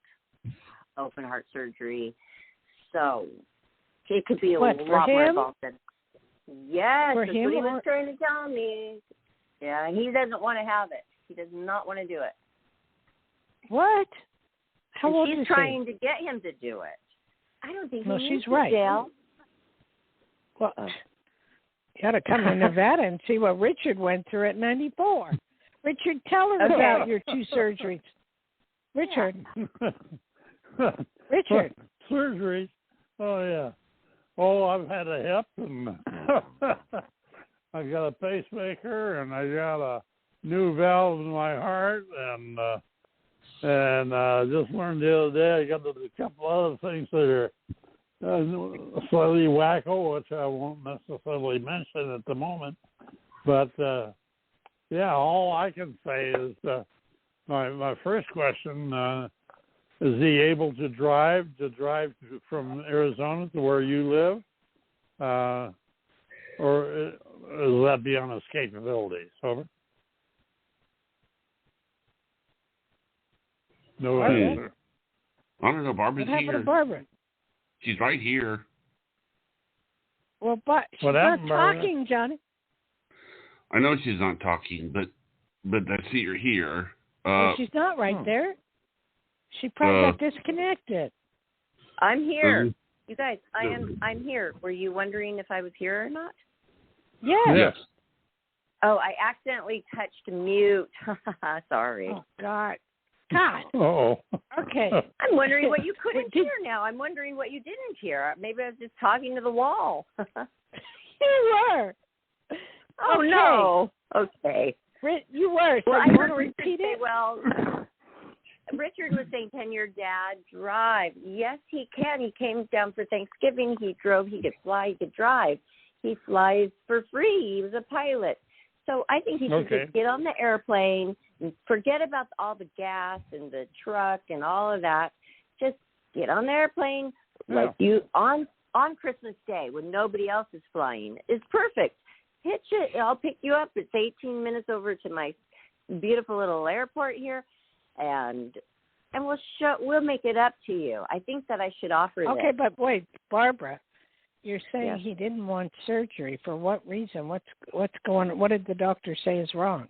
open heart surgery, so it could be a lot more involved than. Yes, that's what he was trying to tell me. Yeah, and he doesn't want to have it. He does not want to do it. What? How old is he? She's trying to get him to do it. I don't think he needs she's right. Dale. Well, you got to come to Nevada and see what Richard went through at 94. Richard, tell her about your 2 surgeries. Richard. Richard. Surgeries? Oh, yeah. Oh, I've had a hip, and I got a pacemaker, and I got a new valve in my heart, and just learned the other day I got a couple other things that are slightly wacko, which I won't necessarily mention at the moment. But yeah, all I can say is my first question: is he able to drive from Arizona to where you live, or is that beyond his capabilities? Over. No answer. I don't know. Barbara's what happened here. To Barbara? She's right here. Well, but she's not talking, Johnny. I know she's not talking, but I see her here. Well, she's not right there. She probably got disconnected. I'm here. You guys, I'm here. Were you wondering if I was here or not? Yes. Oh, I accidentally touched mute. Sorry. Oh, God. Oh. Okay. I'm wondering what you couldn't hear now. I'm wondering what you didn't hear. Maybe I was just talking to the wall. You were. Oh, okay. No. Okay. You were. So well, you I want to repeat it? Well, Richard was saying, can your dad drive? Yes, he can. He came down for Thanksgiving. He drove. He could fly. He could drive. He flies for free. He was a pilot. So I think he should just get on the airplane and forget about all the gas and the truck and all of that. Just get on the airplane like you on Christmas Day when nobody else is flying. It's perfect. Hitch it. I'll pick you up. It's 18 minutes over to my beautiful little airport here, and we'll make it up to you. I think that I should offer this. Okay, but wait, Barbara. You're saying he didn't want surgery. For what reason? What's going on? What did the doctor say is wrong?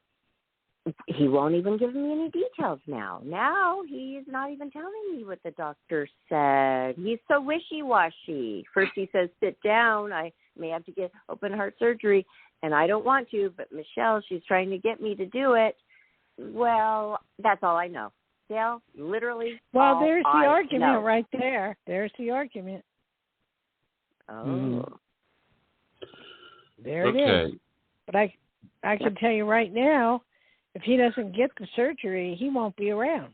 He won't even give me any details now. Now he's not even telling me what the doctor said. He's so wishy-washy. First he says, sit down. I may have to get open heart surgery, and I don't want to, but Michelle, she's trying to get me to do it. Well, that's all I know. Dale, literally well, there's the argument know. Right there. There's the argument. Oh. There it is. But I can tell you right now, if he doesn't get the surgery, he won't be around.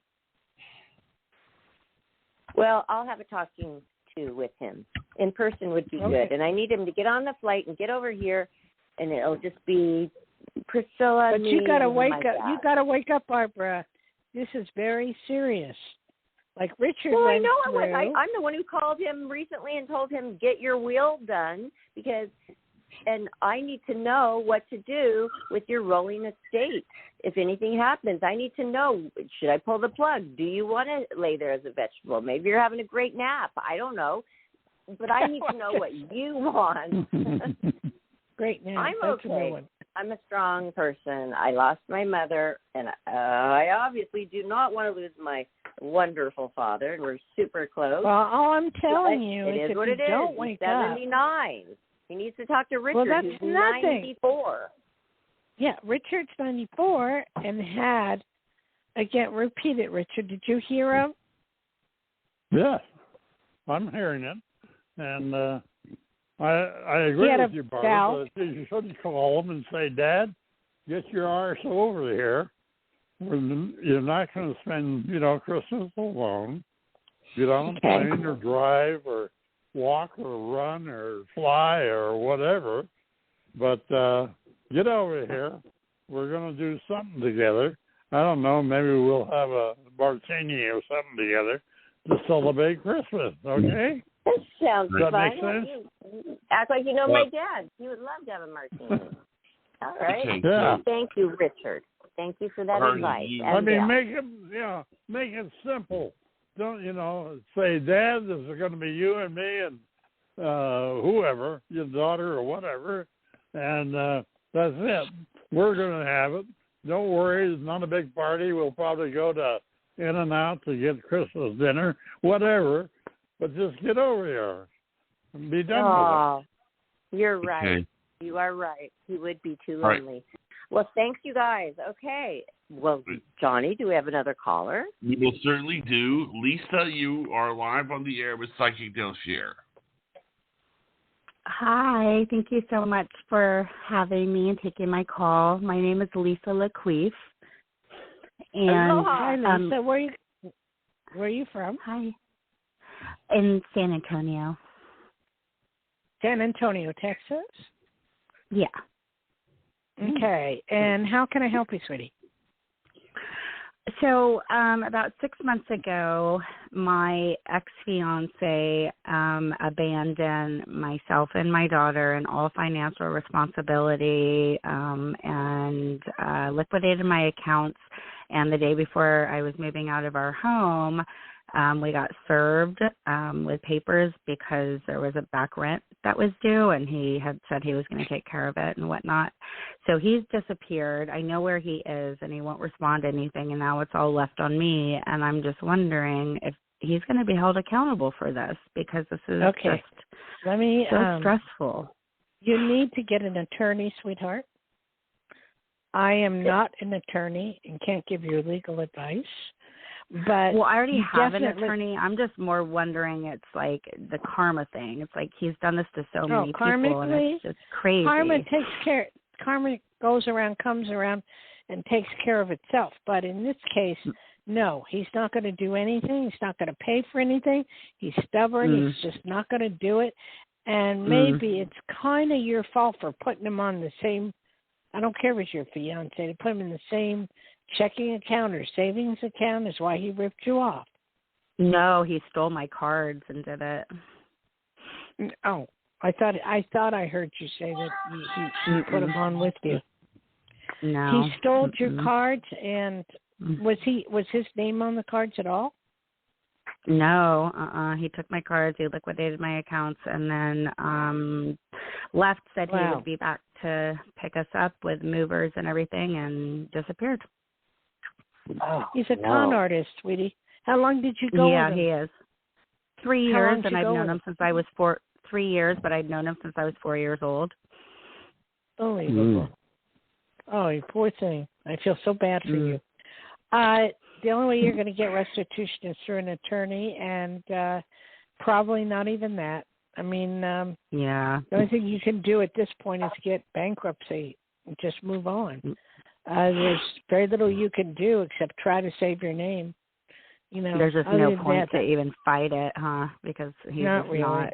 Well, I'll have a talking to with him. In person would be good. And I need him to get on the flight and get over here, and it'll just be Priscilla. But you got to wake up. You got to wake up, Barbara. This is very serious. Like Richard well, went I know through. I'm the one who called him recently and told him, get your will done, and I need to know what to do with your rolling estate. If anything happens, I need to know, should I pull the plug? Do you want to lay there as a vegetable? Maybe you're having a great nap. I don't know. But I need to know what you want. Great nap. I'm That's okay. I'm a strong person. I lost my mother, and I obviously do not want to lose my wonderful father. We're super close. Well, all I'm telling you is if what you it is. don't wake He's 79. Up. He needs to talk to Richard. Well, that's who's nothing. 94. Yeah, Richard's 94 and had, again, repeat it, Richard. Did you hear him? Yes, I'm hearing it. And I agree with you, Barbara. But you should call him and say, Dad, get your arse over here. You're not going to spend, Christmas alone. Get on a plane or drive or walk or run or fly or whatever. But get over here. We're going to do something together. I don't know, maybe we'll have a martini or something together to celebrate Christmas, okay? That sounds Does that fun. make sense? You act like you know my dad. He would love to have a martini. All right. Okay. Yeah. Thank you, Richard. Thank you for that advice. I And mean, Bill. make it simple. Don't, say, Dad, this is going to be you and me and whoever, your daughter or whatever, and that's it. We're going to have it. Don't worry, it's not a big party. We'll probably go to In-N-Out to get Christmas dinner, whatever, but just get over here and be done with it. You're right. Okay. You are right. He would be too All right. lonely. Well, thanks, you guys. Okay. Well, Johnny, do we have another caller? We will certainly do. Lisa, you are live on the air with Psychic Dayle Schear. Hi, thank you so much for having me and taking my call. My name is Lisa LaQueef. And hi, Lisa. Where are you from? Hi. In San Antonio. San Antonio, Texas? Yeah. Okay. And how can I help you, sweetie? So about 6 months ago, my ex-fiance abandoned myself and my daughter and all financial responsibility and liquidated my accounts. And the day before I was moving out of our home, we got served with papers because there was a back rent that was due, and he had said he was going to take care of it and whatnot. So he's disappeared. I know where he is, and he won't respond to anything, and now it's all left on me. And I'm just wondering if he's going to be held accountable for this, because this is just so stressful. You need to get an attorney, sweetheart. I am not an attorney and can't give you legal advice. But well, I already have an attorney. I'm just more wondering, it's like the karma thing. It's like he's done this to so many people, and it's just crazy. Karma goes around, comes around, and takes care of itself. But in this case, no, he's not going to do anything. He's not going to pay for anything. He's stubborn. He's just not going to do it. And maybe it's kind of your fault for putting him on the same, I don't care if it's your fiance, to put him in the same checking account or savings account is why he ripped you off. No, he stole my cards and did it. Oh, I thought I heard you say that he put them on with you. No, he stole your cards, and was his name on the cards at all? No, he took my cards, he liquidated my accounts, and then left, said he would be back to pick us up with movers and everything, and disappeared. Oh, he's a con artist, sweetie. How long did you go with him? Yeah, he is. 3 years, and I've known him since I was 3 years, but I'd known him since I was 4 years old. Unbelievable. Oh, you poor thing. I feel so bad for you. The only way you're going to get restitution is through an attorney, and probably not even that. I mean, the only thing you can do at this point is get bankruptcy and just move on. There's very little you can do except try to save your name. There's just no point to even fight it, huh? Because he's not really.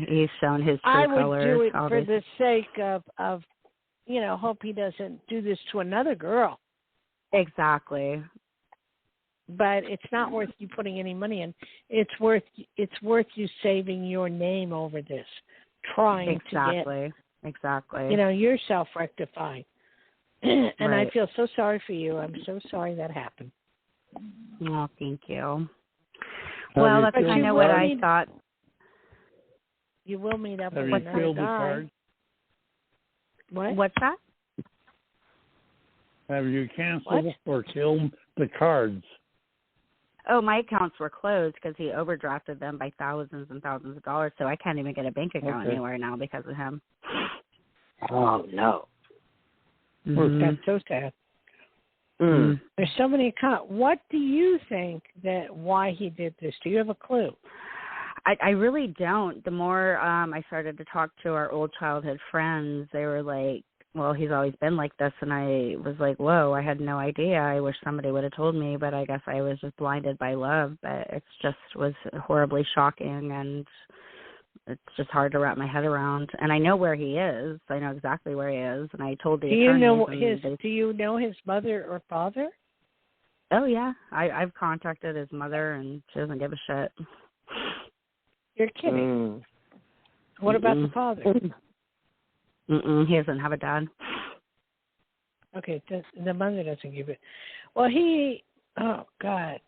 He's shown his true colors. I would do it for the sake of hope he doesn't do this to another girl. Exactly. But it's not worth you putting any money in. It's worth you saving your name over this, trying to get yourself rectified. And I feel so sorry for you. I'm so sorry that happened. Oh, thank you. Well, that's kind of what I thought. You will meet up with another guy. The card? What? What's that? Have you canceled or killed the cards? Oh, my accounts were closed because he overdrafted them by thousands and thousands of dollars, so I can't even get a bank account anywhere now because of him. Oh, no. That's so sad. There's so many accounts. What do you think why he did this? Do you have a clue? I really don't. The more I started to talk to our old childhood friends, they were like, well, he's always been like this. And I was like, whoa, I had no idea. I wish somebody would have told me, but I guess I was just blinded by love. But it just was horribly shocking. And it's just hard to wrap my head around. And I know where he is. I know exactly where he is. And I told the attorneys. Do you know his mother or father? Oh, yeah. I've contacted his mother, and she doesn't give a shit. You're kidding. What about the father? He doesn't have a dad. Okay, the mother doesn't give it. Well, oh, God.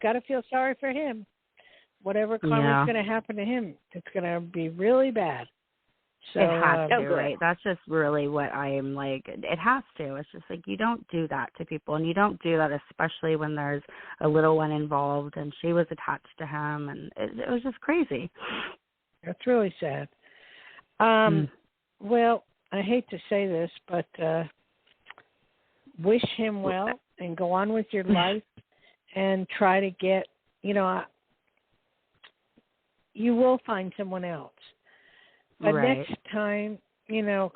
Got to feel sorry for him. Whatever karma's going to happen to him, it's going to be really bad. So, it has to, right? That's just really what I am like. It has to. It's just like you don't do that to people, and you don't do that especially when there's a little one involved, and she was attached to him, and it was just crazy. That's really sad. Well, I hate to say this, but wish him well and go on with your life and try to get, you will find someone else. But next time,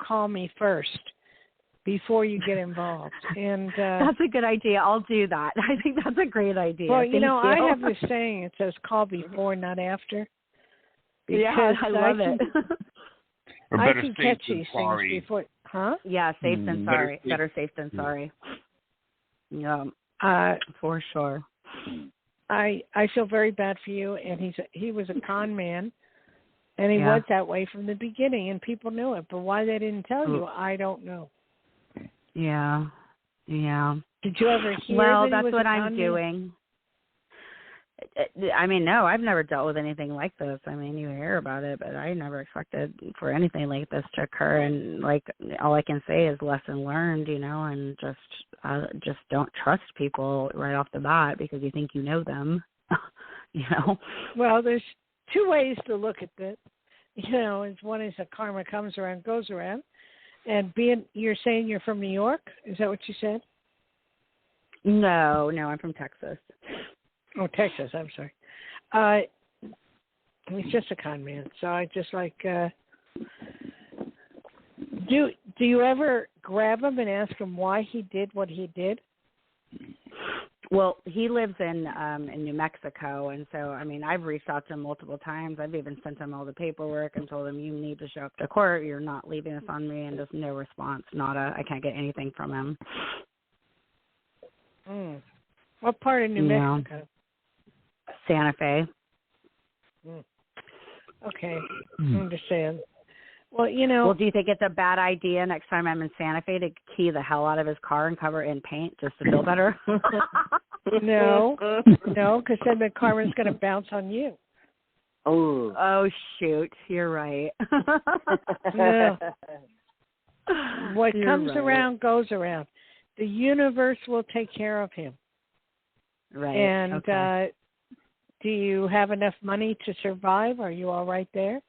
call me first before you get involved. And that's a good idea. I'll do that. I think that's a great idea. Well, I have this saying. It says call before, not after. Yeah, I love it. Or I better can safe catch than these sorry. things before. Huh? Yeah, safe than sorry. Better safe than sorry. Yeah, for sure. I feel very bad for you, and he was a con man, and he was that way from the beginning, and people knew it. But why they didn't tell you, I don't know. Yeah. Did you ever hear? Well, that's what I'm doing. I mean, no, I've never dealt with anything like this. I mean, you hear about it, but I never expected for anything like this to occur. And like, all I can say is lesson learned, and just don't trust people right off the bat because you think you know them, Well, there's two ways to look at this. One is that karma comes around, goes around, and you're saying you're from New York? Is that what you said? No, I'm from Texas. Oh, Texas, I'm sorry. He's just a con man. So I just like, do you ever grab him and ask him why he did what he did? Well, he lives in New Mexico, and so, I mean, I've reached out to him multiple times. I've even sent him all the paperwork and told him, you need to show up to court. You're not leaving this on me, and just no response. I can't get anything from him. What part of New Mexico? Santa Fe. Okay, I understand. Well, Well, do you think it's a bad idea next time I'm in Santa Fe to key the hell out of his car and cover it in paint just to feel better? No, because then the karma's going to bounce on you. Oh, shoot. You're right. No. What comes around goes around. The universe will take care of him. Right. And do you have enough money to survive? Are you all right there?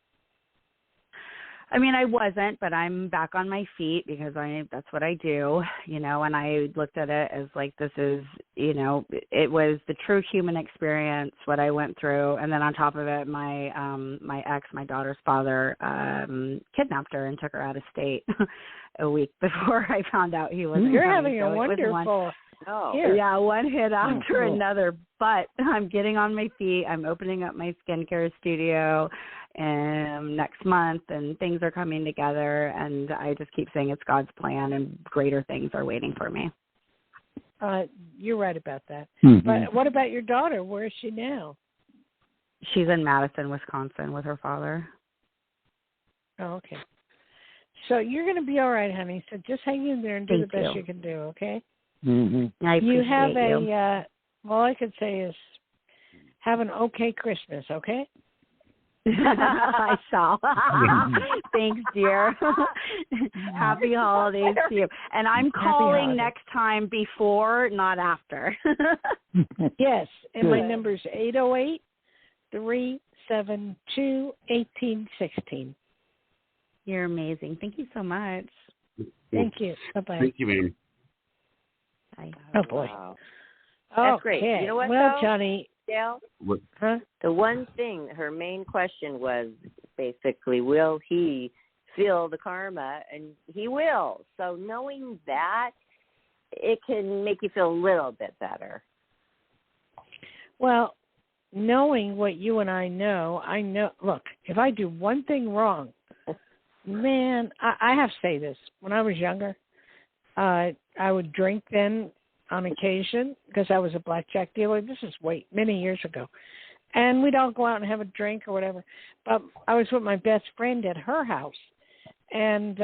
I mean, I wasn't, but I'm back on my feet because that's what I do, and I looked at it as like, this is, it was the true human experience, what I went through. And then on top of it, my ex, my daughter's father, kidnapped her and took her out of state a week before I found out he wasn't You're coming. having a wonderful... Yeah, one hit after another. But I'm getting on my feet. I'm opening up my skincare studio next month, and things are coming together. And I just keep saying it's God's plan, and greater things are waiting for me. You're right about that. But what about your daughter? Where is she now? She's in Madison, Wisconsin, with her father. Oh, okay. So you're going to be all right, honey. So just hang in there and do the best you can do, okay? I appreciate you have all I could say is have an okay Christmas, okay? I shall. Thanks, dear. Happy holidays to you. And I'm calling next time before, not after. Yes, and my number is 808-372-1816. You're amazing. Thank you so much. Thank you. Bye-bye. Thank you, ma'am. Bye. Oh, boy. Wow. That's great. You know what, Johnny? Dale? What? Huh? The one thing, her main question was basically, will he feel the karma? And he will. So knowing that, it can make you feel a little bit better. Well, knowing what you and I know, look, if I do one thing wrong, man, I have to say this. When I was younger, I would drink then on occasion because I was a blackjack dealer. This is many years ago. And we'd all go out and have a drink or whatever. But I was with my best friend at her house. And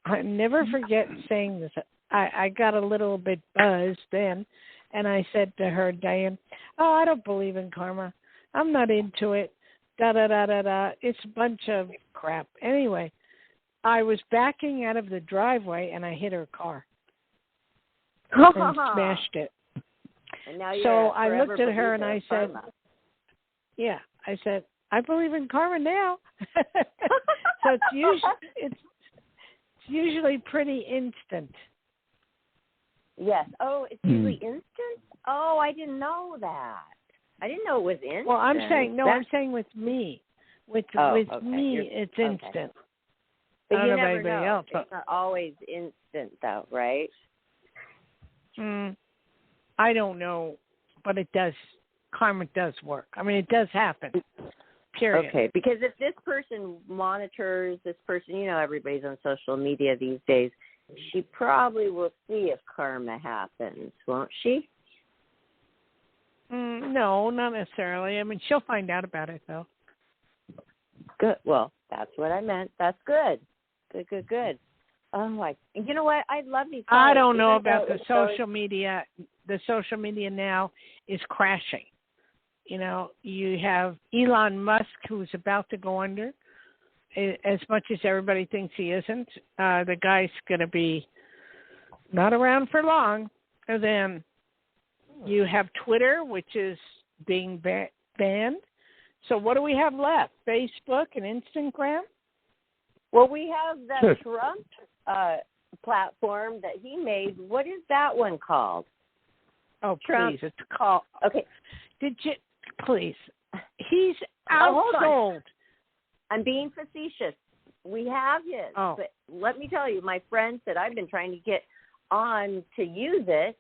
I never forget saying this. I got a little bit buzzed then. And I said to her, Diane, I don't believe in karma. I'm not into it. Da-da-da-da-da. It's a bunch of crap. Anyway, I was backing out of the driveway, and I hit her car and smashed it. And now you're so I looked at her, and I said, yeah, I said, I believe in karma now. So it's usually pretty instant. Yes. Oh, it's usually instant? Oh, I didn't know that. I didn't know it was instant. Well, I'm saying with me. With me, it's instant. Okay. But you never know. Else. It's not always instant, though, right? I don't know, but it does. Karma does work. I mean, it does happen. Period. Okay, because if this person monitors this person, everybody's on social media these days, she probably will see if karma happens, won't she? No, not necessarily. I mean, she'll find out about it, though. Good. Well, that's what I meant. That's good. Good. Oh, you know what? I love these. I don't know about the social media. The social media now is crashing. You have Elon Musk, who's about to go under. As much as everybody thinks he isn't, the guy's going to be not around for long. And then you have Twitter, which is being banned. So what do we have left? Facebook and Instagram? Well, we have that Trump platform that he made. What is that one called? Oh, Trump. Please, it's called. Okay. Please. He's outsold. I'm being facetious. We have his. Oh. But let me tell you, my friend said I've been trying to get on to use it.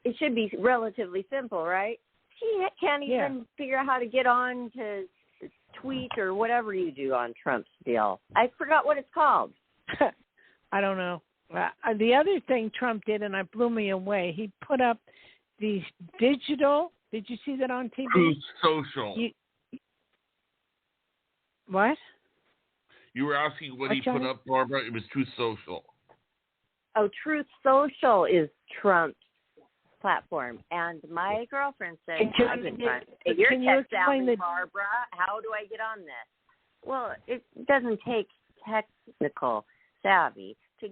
It should be relatively simple, right? She can't even figure out how to get on to tweet or whatever you do on Trump's deal. I forgot what it's called. I don't know. The other thing Trump did, and it blew me away, he put up these digital. Did you see that on TV? Truth Social. What? You were asking what he put up, Barbara? It was Truth Social. Oh, Truth Social is Trump's platform. And my girlfriend said, you're tech savvy, Barbara. How do I get on this? Well, it doesn't take technical savvy to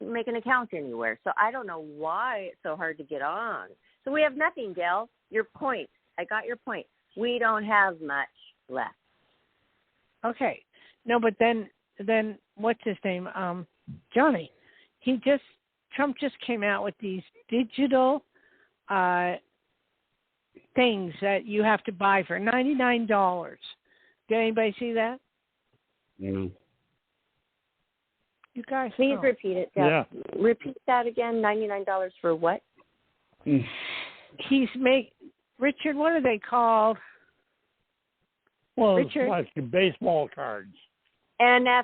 make an account anywhere. So I don't know why it's so hard to get on. So we have nothing, Gail. Your point. I got your point. We don't have much left. Okay. No, but then what's his name? Johnny. Trump just came out with these digital things that you have to buy for $99. Did anybody see that? No. You guys, please repeat it. Yeah. Repeat that again. $99 for what? Richard. What are they called? Well, Richard? it's like baseball cards. NFT.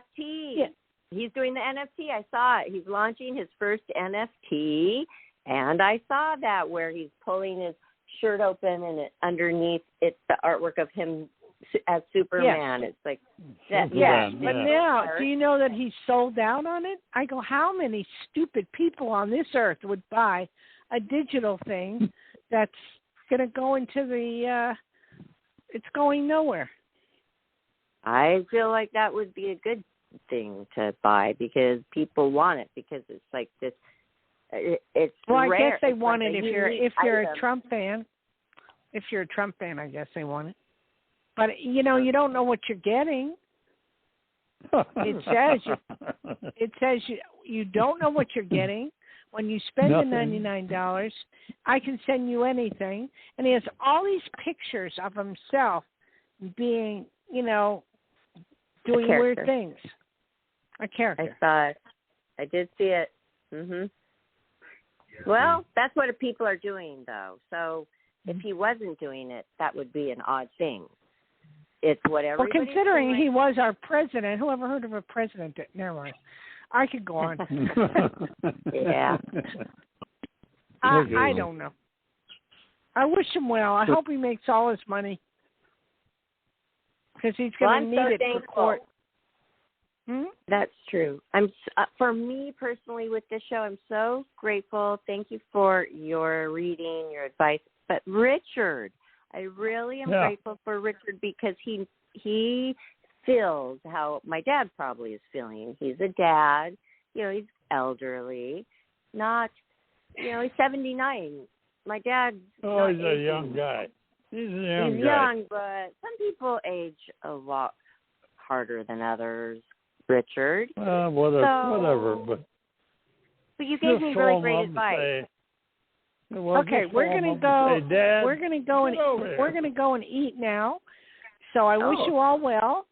Yeah. He's doing the NFT. I saw it. He's launching his first NFT, and I saw that where he's pulling his shirt open, and underneath it's the artwork of him as Superman. It's like that. Yeah. But now, do you know that he's sold out on it? I go, how many stupid people on this earth would buy a digital thing that's going to go into the? It's going nowhere. I feel like that would be a good thing to buy because people want it because it's like this. It's well, rare. I guess they it's want like it if you're a Trump fan. If you're a Trump fan, I guess they want it. But you don't know what you're getting. It says you don't know what you're getting. When you spend the $99, I can send you anything. And he has all these pictures of himself being, doing weird things. A character. I saw it. I did see it. Mhm. Well, that's what people are doing, though. So if he wasn't doing it, that would be an odd thing. It's what everybody's Well, considering doing. he was our president, who ever heard of a president that, never mind. I could go on. Yeah. I don't know. I wish him well. I hope he makes all his money. Because he's going to need it for court. That's true. For me personally with this show, I'm so grateful. Thank you for your reading, your advice. But Richard, I really am grateful for Richard because he feels how my dad probably is feeling. He's a dad. He's elderly. He's 79. My dad's he's a young guy. He's a young guy. He's young, but some people age a lot harder than others. Richard. Whatever. But you gave me really great advice. Okay, we're gonna go. We're gonna go and eat now. So I wish you all well.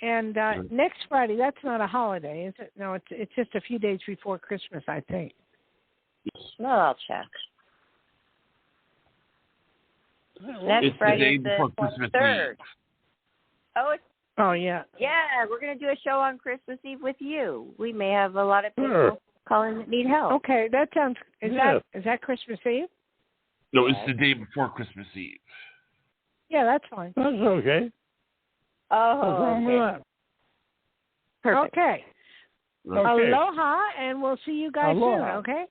And next Friday, that's not a holiday, is it? No, it's just a few days before Christmas, I think. No, I'll check. Next Friday is the 23rd. Oh, yeah. Yeah, we're going to do a show on Christmas Eve with you. We may have a lot of people calling that need help. Okay, that sounds. Is that Christmas Eve? No, it's the day before Christmas Eve. Yeah, that's fine. That's okay. Oh, what's wrong with that? Perfect. Okay. Aloha, and we'll see you guys soon, okay?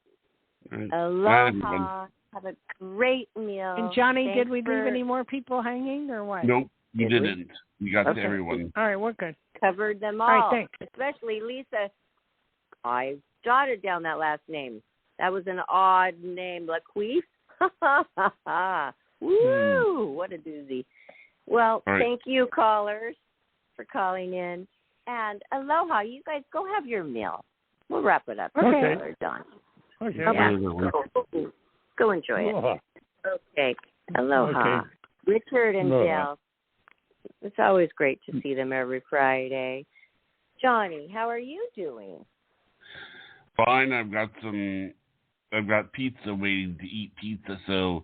Aloha. Have a great meal. And Johnny, did we leave any more people hanging or what? Nope, you didn't. We got to everyone. All right, we're good. Covered them all. All right, thanks. Especially Lisa. I jotted down that last name. That was an odd name. Laqueef? Woo! What a doozy. Well, thank you, callers, for calling in. And aloha. You guys go have your meal. We'll wrap it up. Okay. We're done. Okay. Yeah. Go enjoy it. Okay. Aloha. Okay. Richard and Dale. It's always great to see them every Friday. Johnny, how are you doing? Fine. I've got pizza waiting to eat pizza, so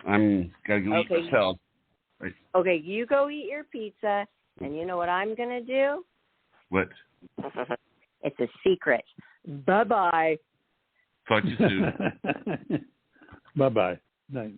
I'm gotta go eat myself. Right. Okay, you go eat your pizza, and you know what I'm gonna do? What? It's a secret. Bye-bye. Talk to you soon. Bye-bye. Night.